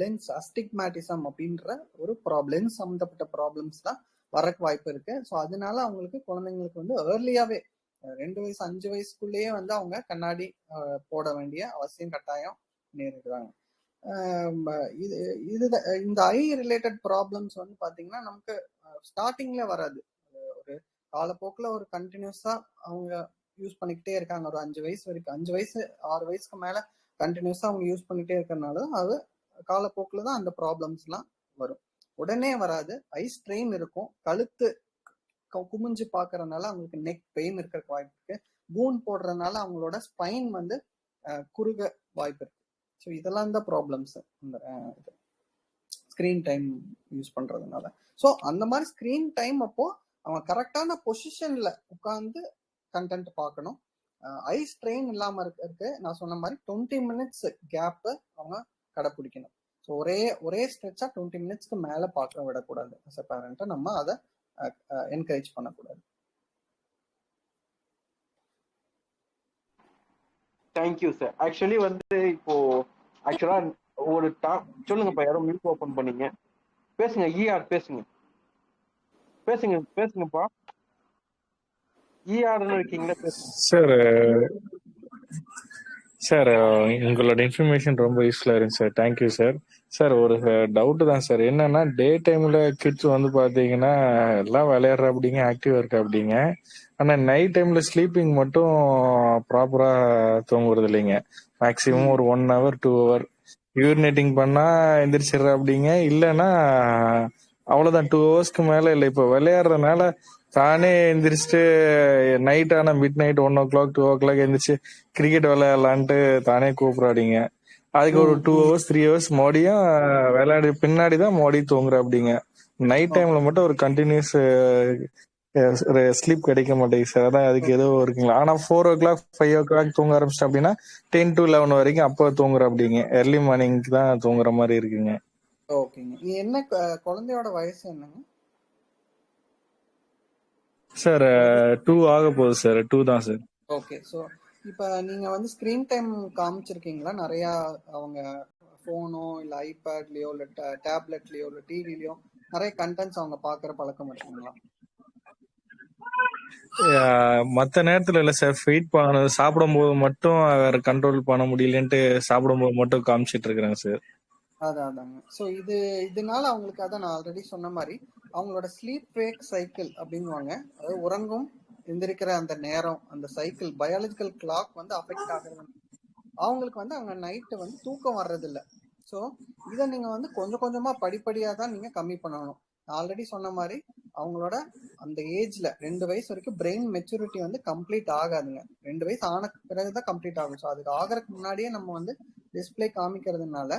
லென்ஸ் அஸ்டிக்மேட்டிசம் அப்படின்ற ஒரு லென்ஸ் சம்மந்தப்பட்ட ப்ராப்ளம்ஸ்லாம் வரக்கு வாய்ப்பு இருக்கு. ஸோ அதனால அவங்களுக்கு குழந்தைங்களுக்கு வந்து ஏர்லியாவே 2 வயசு 5 வயசுக்குள்ளேயே வந்து அவங்க கண்ணாடி போட வேண்டிய அவசியம் கட்டாயம் நேரிடுறாங்க. இது இந்த ஐ ரிலேட்டட் ப்ராப்ளம்ஸ் வந்து பாத்தீங்கன்னா நமக்கு ஸ்டார்டிங்ல வராது. ஒரு காலப்போக்கில் ஒரு கண்டினியூஸா அவங்க யூஸ் பண்ணிக்கிட்டே இருக்காங்க. ஒரு 5 வயசு வரைக்கும், 5 வயசு 6 வயசுக்கு மேல கண்டினியூஸா அவங்க யூஸ் பண்ணிக்கிட்டே இருக்கிறதுனால அது காலப்போக்கில் தான் அந்த ப்ராப்ளம்ஸ் எல்லாம் வரும். உடனே வராது. ஐ ஸ்ட்ரெயின் இருக்கும். கழுத்து குமிஞ்சு பாக்குறதுனால அவங்களுக்கு நெக் பெயின் இருக்கிற வாய்ப்பு இருக்கு. கூன் போடுறதுனால அவங்களோட ஸ்பைன் வந்து குறுக வாய்ப்பு இருக்கு. ஸோ இதெல்லாம் தான் ப்ராப்ளம்ஸ் இந்த ஸ்க்ரீன் டைம் யூஸ் பண்றதுனால. ஸோ அந்த மாதிரி ஸ்க்ரீன் டைம் அப்போ அவங்க கரெக்டான பொசிஷன்ல உட்காந்து கண்டென்ட் பார்க்கணும். ஐ ஸ்ட்ரெயின் இல்லாம இருக்கு நான் சொன்ன மாதிரி 20 மினிட்ஸ் கேப் அவங்க கடைப்பிடிக்கணும். ஸோ ஒரே ஸ்ட்ரெச்சா 20 மினிட்ஸ்க்கு மேல பார்க்க விடக்கூடாது. அஸ் அ பேரண்டா நம்ம அதை என்கரேஜ் பண்ணக்கூடாது. Thank you sir. ஆக்சுவலி வந்து இப்போ ஆக்சுவலா ஒரு சொல்லுங்கப்பா. யாரும் மியூட் ஓபன் பண்ணீங்க. பேசுங்க. ஈஆர் பேசுங்கப்பா. ஈஆர்னு இருக்கீங்களா? சார் சார் உங்களோட இன்ஃபர்மேஷன் ரொம்ப யூஸ்ஃபுல்லாக இருந்துச்சு சார். Thank you sir. சார் ஒரு டவுட்டு தான் சார். என்னன்னா டே டைமில் கிட்ஸ் வந்து பார்த்தீங்கன்னா எல்லாம் விளையாடுற அப்படிங்க, ஆக்டிவாக இருக்கா அப்படிங்க. ஆனால் நைட் டைமில் ஸ்லீப்பிங் மட்டும் ப்ராப்பராக தூங்குறது இல்லைங்க. மேக்ஸிமம் ஒரு 1 hour 2 hour யூரினேட்டிங் பண்ணால் எந்திரிச்சிடுற அப்படிங்க. இல்லைன்னா அவ்வளோதான், 2 hours மேலே இல்லை. இப்போ விளையாடுறதுனால தானே எந்திரிச்சிட்டு நைட் ஆனா மிட் நைட் 1 o'clock 2 o'clock எந்திரிச்சு கிரிக்கெட் விளையாடலான்ட்டு தானே கூப்பிடாடிங்க. அதுக்கு ஒரு 2 hours 3 hours மோடியும் விளையாடி பின்னாடிதான் மோடி தூங்குற அப்படிங்க. நைட் டைம்ல மட்டும் ஒரு கண்டினியூஸ் ஸ்லீப் கிடைக்க மாட்டேங்குது சார். அதான் அதுக்கு ஏதோ இருக்குங்களா? ஆனா 4 o'clock 5 o'clock தூங்க ஆரம்பிச்சிட்டேன் அப்படின்னா 10 to 11 வரைக்கும் அப்போ தூங்குற அப்படிங்க. ஏர்லி மார்னிங்க்கு தான் தூங்குற மாதிரி இருக்குங்க. ஓகேங்க. என்ன குழந்தையோட வயசு என்னங்க சார்? 2 ஆக போகுது சார். 2 தான் சார். ஓகே. ஸோ இப்போ நீங்க வந்து ஸ்க்ரீன் டைம் காமிச்சிருக்கீங்களா? நிறைய அவங்க ஃபோனோ இல்லை ஐபேட்லயோ இல்லை டேப்லெட்லயோ இல்லை டிவிலயோ நிறைய கண்டென்ட்ஸ் அவங்க பார்க்குற பழக்கம் இருக்குங்களா? மற்ற நேரத்துல இல்ல சார். ஃபீட் பண்ண சாப்பிடும்போது மட்டும் வேற கண்ட்ரோல் பண்ண முடியலன்ட்டு சாப்பிடும்போது மட்டும் காமிச்சிட்டு இருக்கிறேங்க சார். அதாங்க. ஸோ இதனால அவங்களுக்கு அதான் நான் ஆல்ரெடி சொன்ன மாதிரி அவங்களோட ஸ்லீப் வேக் சைக்கிள் அப்படிங்குவாங்க. அதாவது உறங்கும் எந்திரிக்கிற அந்த நேரம், அந்த சைக்கிள் பயாலஜிக்கல் கிளாக் வந்து அஃபெக்ட் ஆகுறது. அவங்களுக்கு வந்து அவங்க நைட்டு வந்து தூக்கம் வர்றதில்ல. ஸோ இதை நீங்க வந்து கொஞ்சம் கொஞ்சமா படிப்படியாக தான் நீங்க கம்மி பண்ணணும். ஆல்ரெடி சொன்ன மாதிரி அவங்களோட அந்த ஏஜ்ல 2 வயசு வரைக்கும் பிரெயின் மெச்சூரிட்டி வந்து கம்ப்ளீட் ஆகாதுங்க. 2 வயசு ஆன பிறகுதான் கம்ப்ளீட் ஆகும். ஸோ அதுக்கு ஆகிறதுக்கு முன்னாடியே நம்ம வந்து டிஸ்பிளே காமிக்கிறதுனால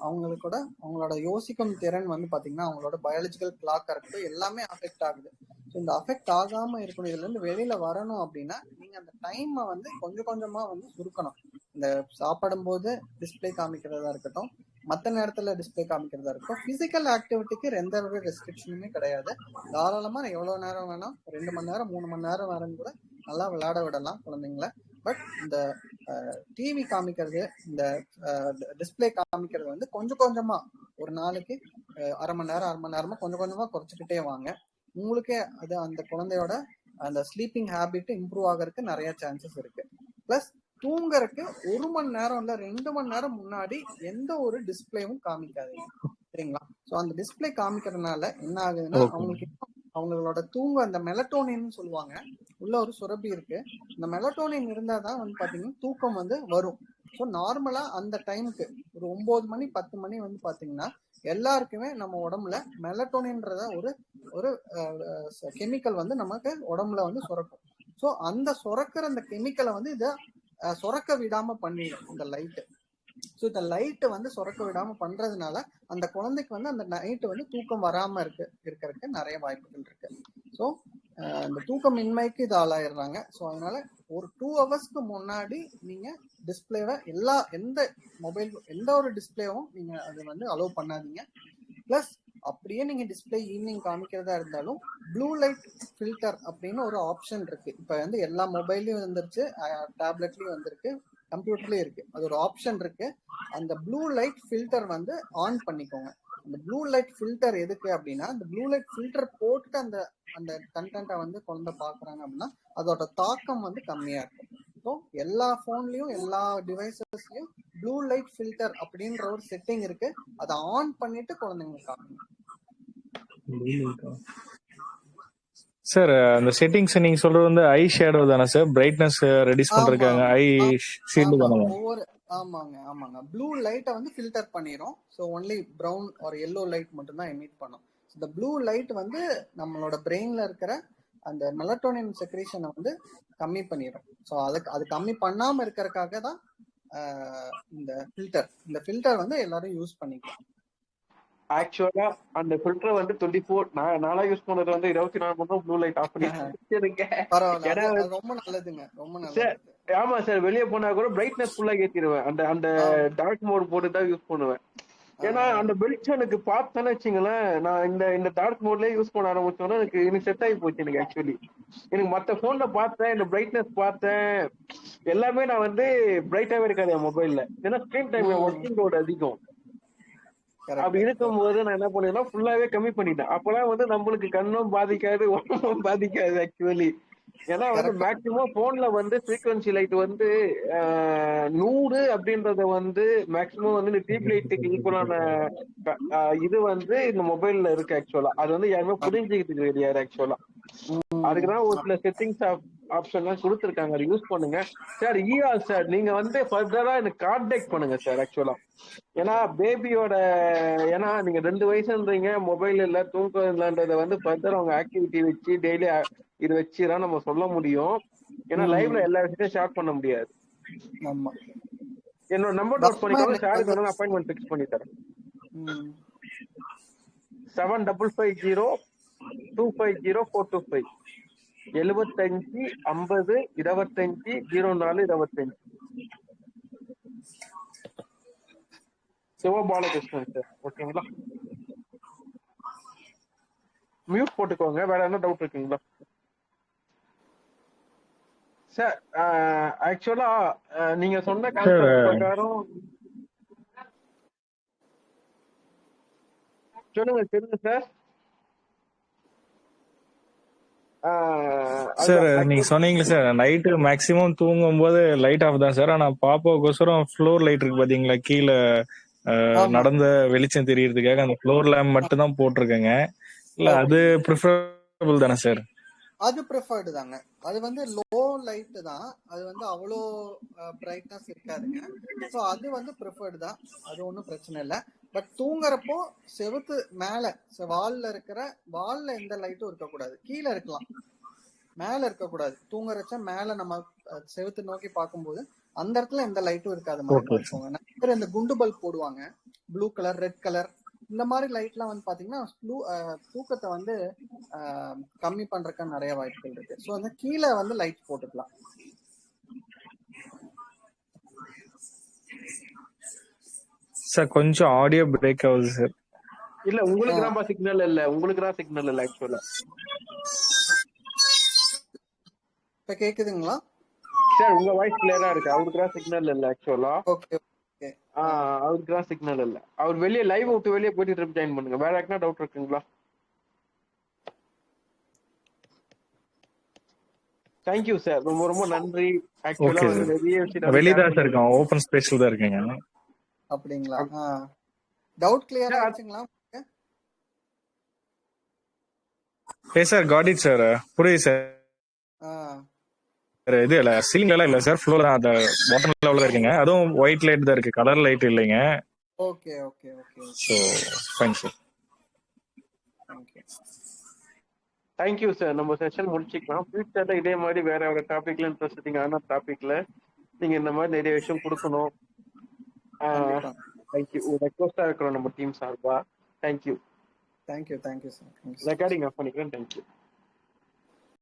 அவங்களோட யோசிக்கும் திறன் வந்து பாத்தீங்கன்னா அவங்களோட பயாலஜிக்கல் கிளாக்கா இருக்கட்டும் எல்லாமே அஃபெக்ட் ஆகுது. ஸோ இந்த அஃபெக்ட் ஆகாம இருக்கணும், இதுல இருந்து வெளியில வரணும் அப்படின்னா நீங்க அந்த டைமை வந்து கொஞ்சம் கொஞ்சமா வந்து சுருக்கணும். இந்த சாப்பிடும் போது டிஸ்பிளே காமிக்கிறதா இருக்கட்டும், மற்ற நேரத்துல டிஸ்பிளே காமிக்கிறதா இருக்கட்டும், பிசிக்கல் ஆக்டிவிட்டிக்கு எந்த ஒரு ரெஸ்ட்ரிக்ஷனுமே கிடையாது. தாராளமா எவ்வளவு நேரம் வேணா 2 மணி நேரம் 3 மணி நேரம் வரைக்கும் கூட நல்லா விளையாட விடலாம் குழந்தைங்கள. பட் இந்த டிவி காமிக்கிறது, இந்த டிஸ்பிளே காமிக்கிறது வந்து கொஞ்சம் கொஞ்சமா ஒரு நாளைக்கு அரை மணி நேரமா கொஞ்சம் கொஞ்சமா குறைச்சிக்கிட்டே வாங்க. உங்களுக்கே அது அந்த குழந்தையோட அந்த ஸ்லீப்பிங் ஹேபிட் இம்ப்ரூவ் ஆகிறதுக்கு நிறைய சான்சஸ் இருக்கு. பிளஸ் தூங்குறதுக்கு 1 மணி நேரம் இல்ல 2 மணி நேரம் முன்னாடி எந்த ஒரு டிஸ்பிளேவும் காமிக்காதீங்க, சரிங்களா? ஸோ அந்த டிஸ்பிளே காமிக்கிறதுனால என்ன ஆகுதுன்னா அவங்களுக்கு அவங்களோட தூங்க அந்த மெலட்டோனின் சொல்லுவாங்க, உள்ள ஒரு சுரப்பி இருக்கு. இந்த மெலட்டோனின் இருந்தாதான் வந்து பாத்தீங்கன்னா தூக்கம் வந்து வரும். ஸோ நார்மலா அந்த டைமுக்கு ஒரு 9 மணி 10 மணி வந்து பாத்தீங்கன்னா எல்லாருக்குமே நம்ம உடம்புல மெலட்டோனின்றத ஒரு கெமிக்கல் வந்து நமக்கு உடம்புல வந்து சுரக்கும். ஸோ அந்த சுரக்கிற அந்த கெமிக்கலை வந்து இதை சுரக்க விடாம பண்ணிடும் இந்த லைட்டு. ஸோ இந்த லைட்டு வந்து சுரக்க விடாம பண்றதுனால அந்த குழந்தைக்கு வந்து அந்த நைட்டு வந்து தூக்கம் வராம இருக்கிறதுக்கு நிறைய வாய்ப்புகள் இருக்கு. ஸோ இந்த தூக்கமின்மைக்கு இது ஆளாயிடுறாங்க. ஸோ அதனால ஒரு 2 ஹவர்ஸ்க்கு முன்னாடி நீங்க டிஸ்பிளேவை எந்த ஒரு டிஸ்பிளேவும் நீங்க அது வந்து அலோவ் பண்ணாதீங்க. பிளஸ் அப்படியே நீங்க டிஸ்பிளே ஈவினிங் காமிக்கிறதா இருந்தாலும் ப்ளூ லைட் ஃபில்டர் அப்படின்னு ஒரு ஆப்ஷன் இருக்கு. இப்ப வந்து எல்லா மொபைல்லையும் வந்துருச்சு, டேப்லெட்லயும் வந்திருக்கு, கம்ப்யூட்டர்லயும் இருக்கு. அது ஒரு ஆப்ஷன் இருக்கு. அந்த ப்ளூ லைட் ஃபில்டர் வந்து ஆன் பண்ணிக்கோங்க. அந்த ப்ளூ லைட் ஃபில்டர் எதுக்கு அப்படின்னா, அந்த ப்ளூ லைட் ஃபில்டர் போட்டு அந்த கண்டென்ட்டை வந்து குழந்தை பாக்குறாங்க அப்படின்னா அதோட தாக்கம் வந்து கம்மியா இருக்கும். ஸோ எல்லா போன்லயும் எல்லா டிவைசஸ்லயும் ப்ளூ லைட் ஃபில்டர் அப்படின்ற ஒரு செட்டிங் இருக்கு. அதை ஆன் பண்ணிட்டு குழந்தைங்களுக்கு காட்டுங்க. சார் அந்த செட்டிங்ஸ் நீங்க சொல்றது வந்து ஐ ஷேடோ தானே சார்? பிரைட்னஸ் ரெடியூஸ் பண்றதுக்காக ஐ ஷீல்டு தானே? ஆமாங்க. ப்ளூ லைட்டை வந்து ஃபில்டர் பண்ணிரும். ஸோ ஒன்லி ப்ரௌன் ஒரு எல்லோ லைட் மட்டும் தான் எமிட் பண்ணும். இந்த ப்ளூ லைட் வந்து நம்மளோட பிரெயின்ல இருக்கிற அந்த மெலட்டோனின் செக்ரேஷனை வந்து கம்மி பண்ணிடும். ஸோ அது கம்மி பண்ணாம இருக்கிறதுக்காக தான் இந்த ஃபில்டர் வந்து எல்லாரும் யூஸ் பண்ணிக்கலாம். ஆக்சுவலா அந்த ஃபில்டர் வந்து 24 நானா யூஸ் பண்ணது வந்து 24 மணி நேரம் ப்ளூ லைட் ஆஃப் பண்ணி பரவாயில்ல, ரொம்ப நல்லதுங்க, ரொம்ப நல்லது. ஆமா சார், வெளியே போனா கூட பிரைட்னஸ் ஃபுல்லா ஏத்திடுவேன். அந்த டார்க் மோட் போட்டு தான் யூஸ் பண்ணுவேன். ஏன்னா அந்த வெளிச்சம் எனக்கு பார்த்தேன்னு வச்சுங்களேன், நான் இந்த டார்க் மோட்லயே யூஸ் பண்ண ஆரம்பிச்சோன்னா எனக்கு செட் ஆகி போச்சு. எனக்கு ஆக்சுவலி எனக்கு மற்ற போன்ல பார்த்தேன், இந்த பிரைட்னஸ் பார்த்தேன், எல்லாமே நான் வந்து பிரைட்டாவே இருக்காது என் மொபைல்ல. ஏன்னா ஸ்கிரீன் டைம் ஒர்க்கிங் லோட் அதிகம். அப்படி இருக்கும்போது நான் என்ன பண்ணேன்னா ஃபுல்லாவே கம்மி பண்ணிட்டேன். அப்பெல்லாம் வந்து நம்மளுக்கு கண்ணும் பாதிக்காது, உடம்பும் பாதிக்காது ஆக்சுவலி. ஏன்னா வந்து மேக்சிமம் போன்ல வந்து ஃப்ரீக்வன்சி லைட் வந்து 100 அப்படின்றத வந்து மேக்சிமம் வந்து டியூப் லைட்டுக்கு ஈக்குவலான இது வந்து இந்த மொபைல்ல இருக்கு ஆக்சுவலா. அது வந்து யாருமே புரிஞ்சுக்கிட்டு கிடையாது ஆக்சுவலா. அதுக்குதான் ஒரு சில செட்டிங்ஸ் ஆப்ஷன்லாம் கொடுத்துருக்காங்க, அதை யூஸ் பண்ணுங்க சார். சார் நீங்க வந்து ஃபர்தரா எனக்கு கான்டாக்ட் பண்ணுங்க சார் ஆக்சுவலா. ஏன்னா பேபியோட ஏன்னா நீங்க 2 வயசுன்றீங்க, மொபைல் இல்ல தூக்கம் இல்லன்றத வந்து ஃபர்தர் அவங்க ஆக்டிவிட்டி வச்சு டெய்லி இது வச்சுதான் நம்ம சொல்ல முடியும். ஏன்னா லைவ்ல எல்லா விஷயத்தையும் ஷேர் பண்ண முடியாது. என்னோட நம்பர் நோட் பண்ணிக்கோங்க, சாருக்கு வந்து அப்பாயின்மெண்ட் ஃபிக்ஸ் பண்ணி தரேன். 7550250425 75 50 25 04 25. சிவபாலகிருஷ்ணன் சார், ஓகேங்களா? மியூட் போட்டுக்கோங்க. வேற என்ன டவுட் இருக்குங்களா சார்? ஆக்சுவலா நீங்க சொன்ன கான்செப்ட் பிரகாரம் சொல்லுங்க சார். சார் நீங்க சொன்னீங்களா சார், நைட்டு மேக்சிமம் தூங்கும் போது லைட் ஆஃப் தான் சார். ஆனா பாப்பாவுக்கோசரம் ஃப்ளோர் லைட் இருக்கு பாத்தீங்களா, கீழே நடந்த வெளிச்சம் தெரியறதுக்காக அந்த ஃப்ளோர் லேம்ப் மட்டும் தான் போட்டிருக்கேங்க. இல்ல அது ப்ரிஃபரபிள் தானே சார்? அது ப்ரிஃபர்டு தாங்க. அது வந்து லோ லைட் தான், அது வந்து அவ்வளோ பிரைட்னஸ் இருக்காதுங்க. ஸோ அது வந்து ப்ரிஃபர்டு தான், அது ஒன்றும் பிரச்சனை இல்லை. பட் தூங்குறப்போ செவுத்து மேலே வால்ல எந்த லைட்டும் இருக்கக்கூடாது. கீழே இருக்கலாம், மேலே இருக்கக்கூடாது. தூங்குறச்ச மேலே நம்ம செவுத்து நோக்கி பார்க்கும்போது அந்த இடத்துல எந்த லைட்டும் இருக்காத மாதிரி ஓகே பார்த்துக்கோங்க. நிறைய பேர் இந்த குண்டு பல்ப் போடுவாங்க, ப்ளூ கலர், ரெட் கலர், இந்த மாதிரி லைட்லாம் வந்து பார்த்தீங்கன்னா தூக்கத்தை வந்து கம்மி பண்றதுக்கு நிறைய வாய்ப்புகள் இருக்கு. ஸோ வந்து கீழே வந்து லைட் போட்டுக்கலாம். சார் கொஞ்சம் ஆடியோ பிரேக் ஆகுது சார். இல்ல உங்களுக்கு தான் சிக்னல் இல்ல, உங்களுக்கு தான் சிக்னல் இல்ல ஆக்சுவலா. இப்ப கேக்குதுங்களா சார்? உங்க வாய்ஸ் கிளியரா இருக்கு, அவருக்கு தான் சிக்னல் இல்ல ஆக்சுவலா. Okay okay. அவருக்கு தான் சிக்னல் இல்ல. அவர் வெளியே லைவ் விட்டு வெளியே போயிட்டு ட்ரிப் ஜாயின் பண்ணுங்க. வேற யாருக்குன்னா டவுட் இருக்குங்களா? தேங்க்யூ சார், ரொம்ப ரொம்ப நன்றி. ஆக்சுவலா ஓகே வந்து சார். நிறைய விஷயம் வெளியே தான் சார் இருக்கோம், ஓப்பன் ஸ்பேஸ்ல தான் இருக்கீங்க. அப்படிங்களா? டவுட் கிளியர் ஆச்சுங்களா? சார் காட் இட் சார், புரியுது சார். இது இல்ல சீலிங்ல இல்ல சார், ஃப்ளோர் தான், அந்த பாட்டம் லெவல்ல இருக்கீங்க. அதுவும் ஒயிட் லைட் தான் இருக்கு, கலர் லைட் இல்லைங்க. Okay okay okay. So fine sir. Thank you sir. நம்ம செஷன் முடிச்சுக்கலாம். ஃபியூச்சர்ல இதே மாதிரி வேற ஒரு டாபிக்ல இன்ட்ரெஸ்டிங்கான டாபிக்ல நீங்க இந்த மாதிரி நிறைய விஷயம் கொடுக்கணும். தேங்க்யூ. ரெக்வஸ்டா இருக்கிறோம் நம்ம டீம் சார்பா. Thank you. Thank you sir. Recording off பண்ணிக்கிறேன். தேங்க்யூ.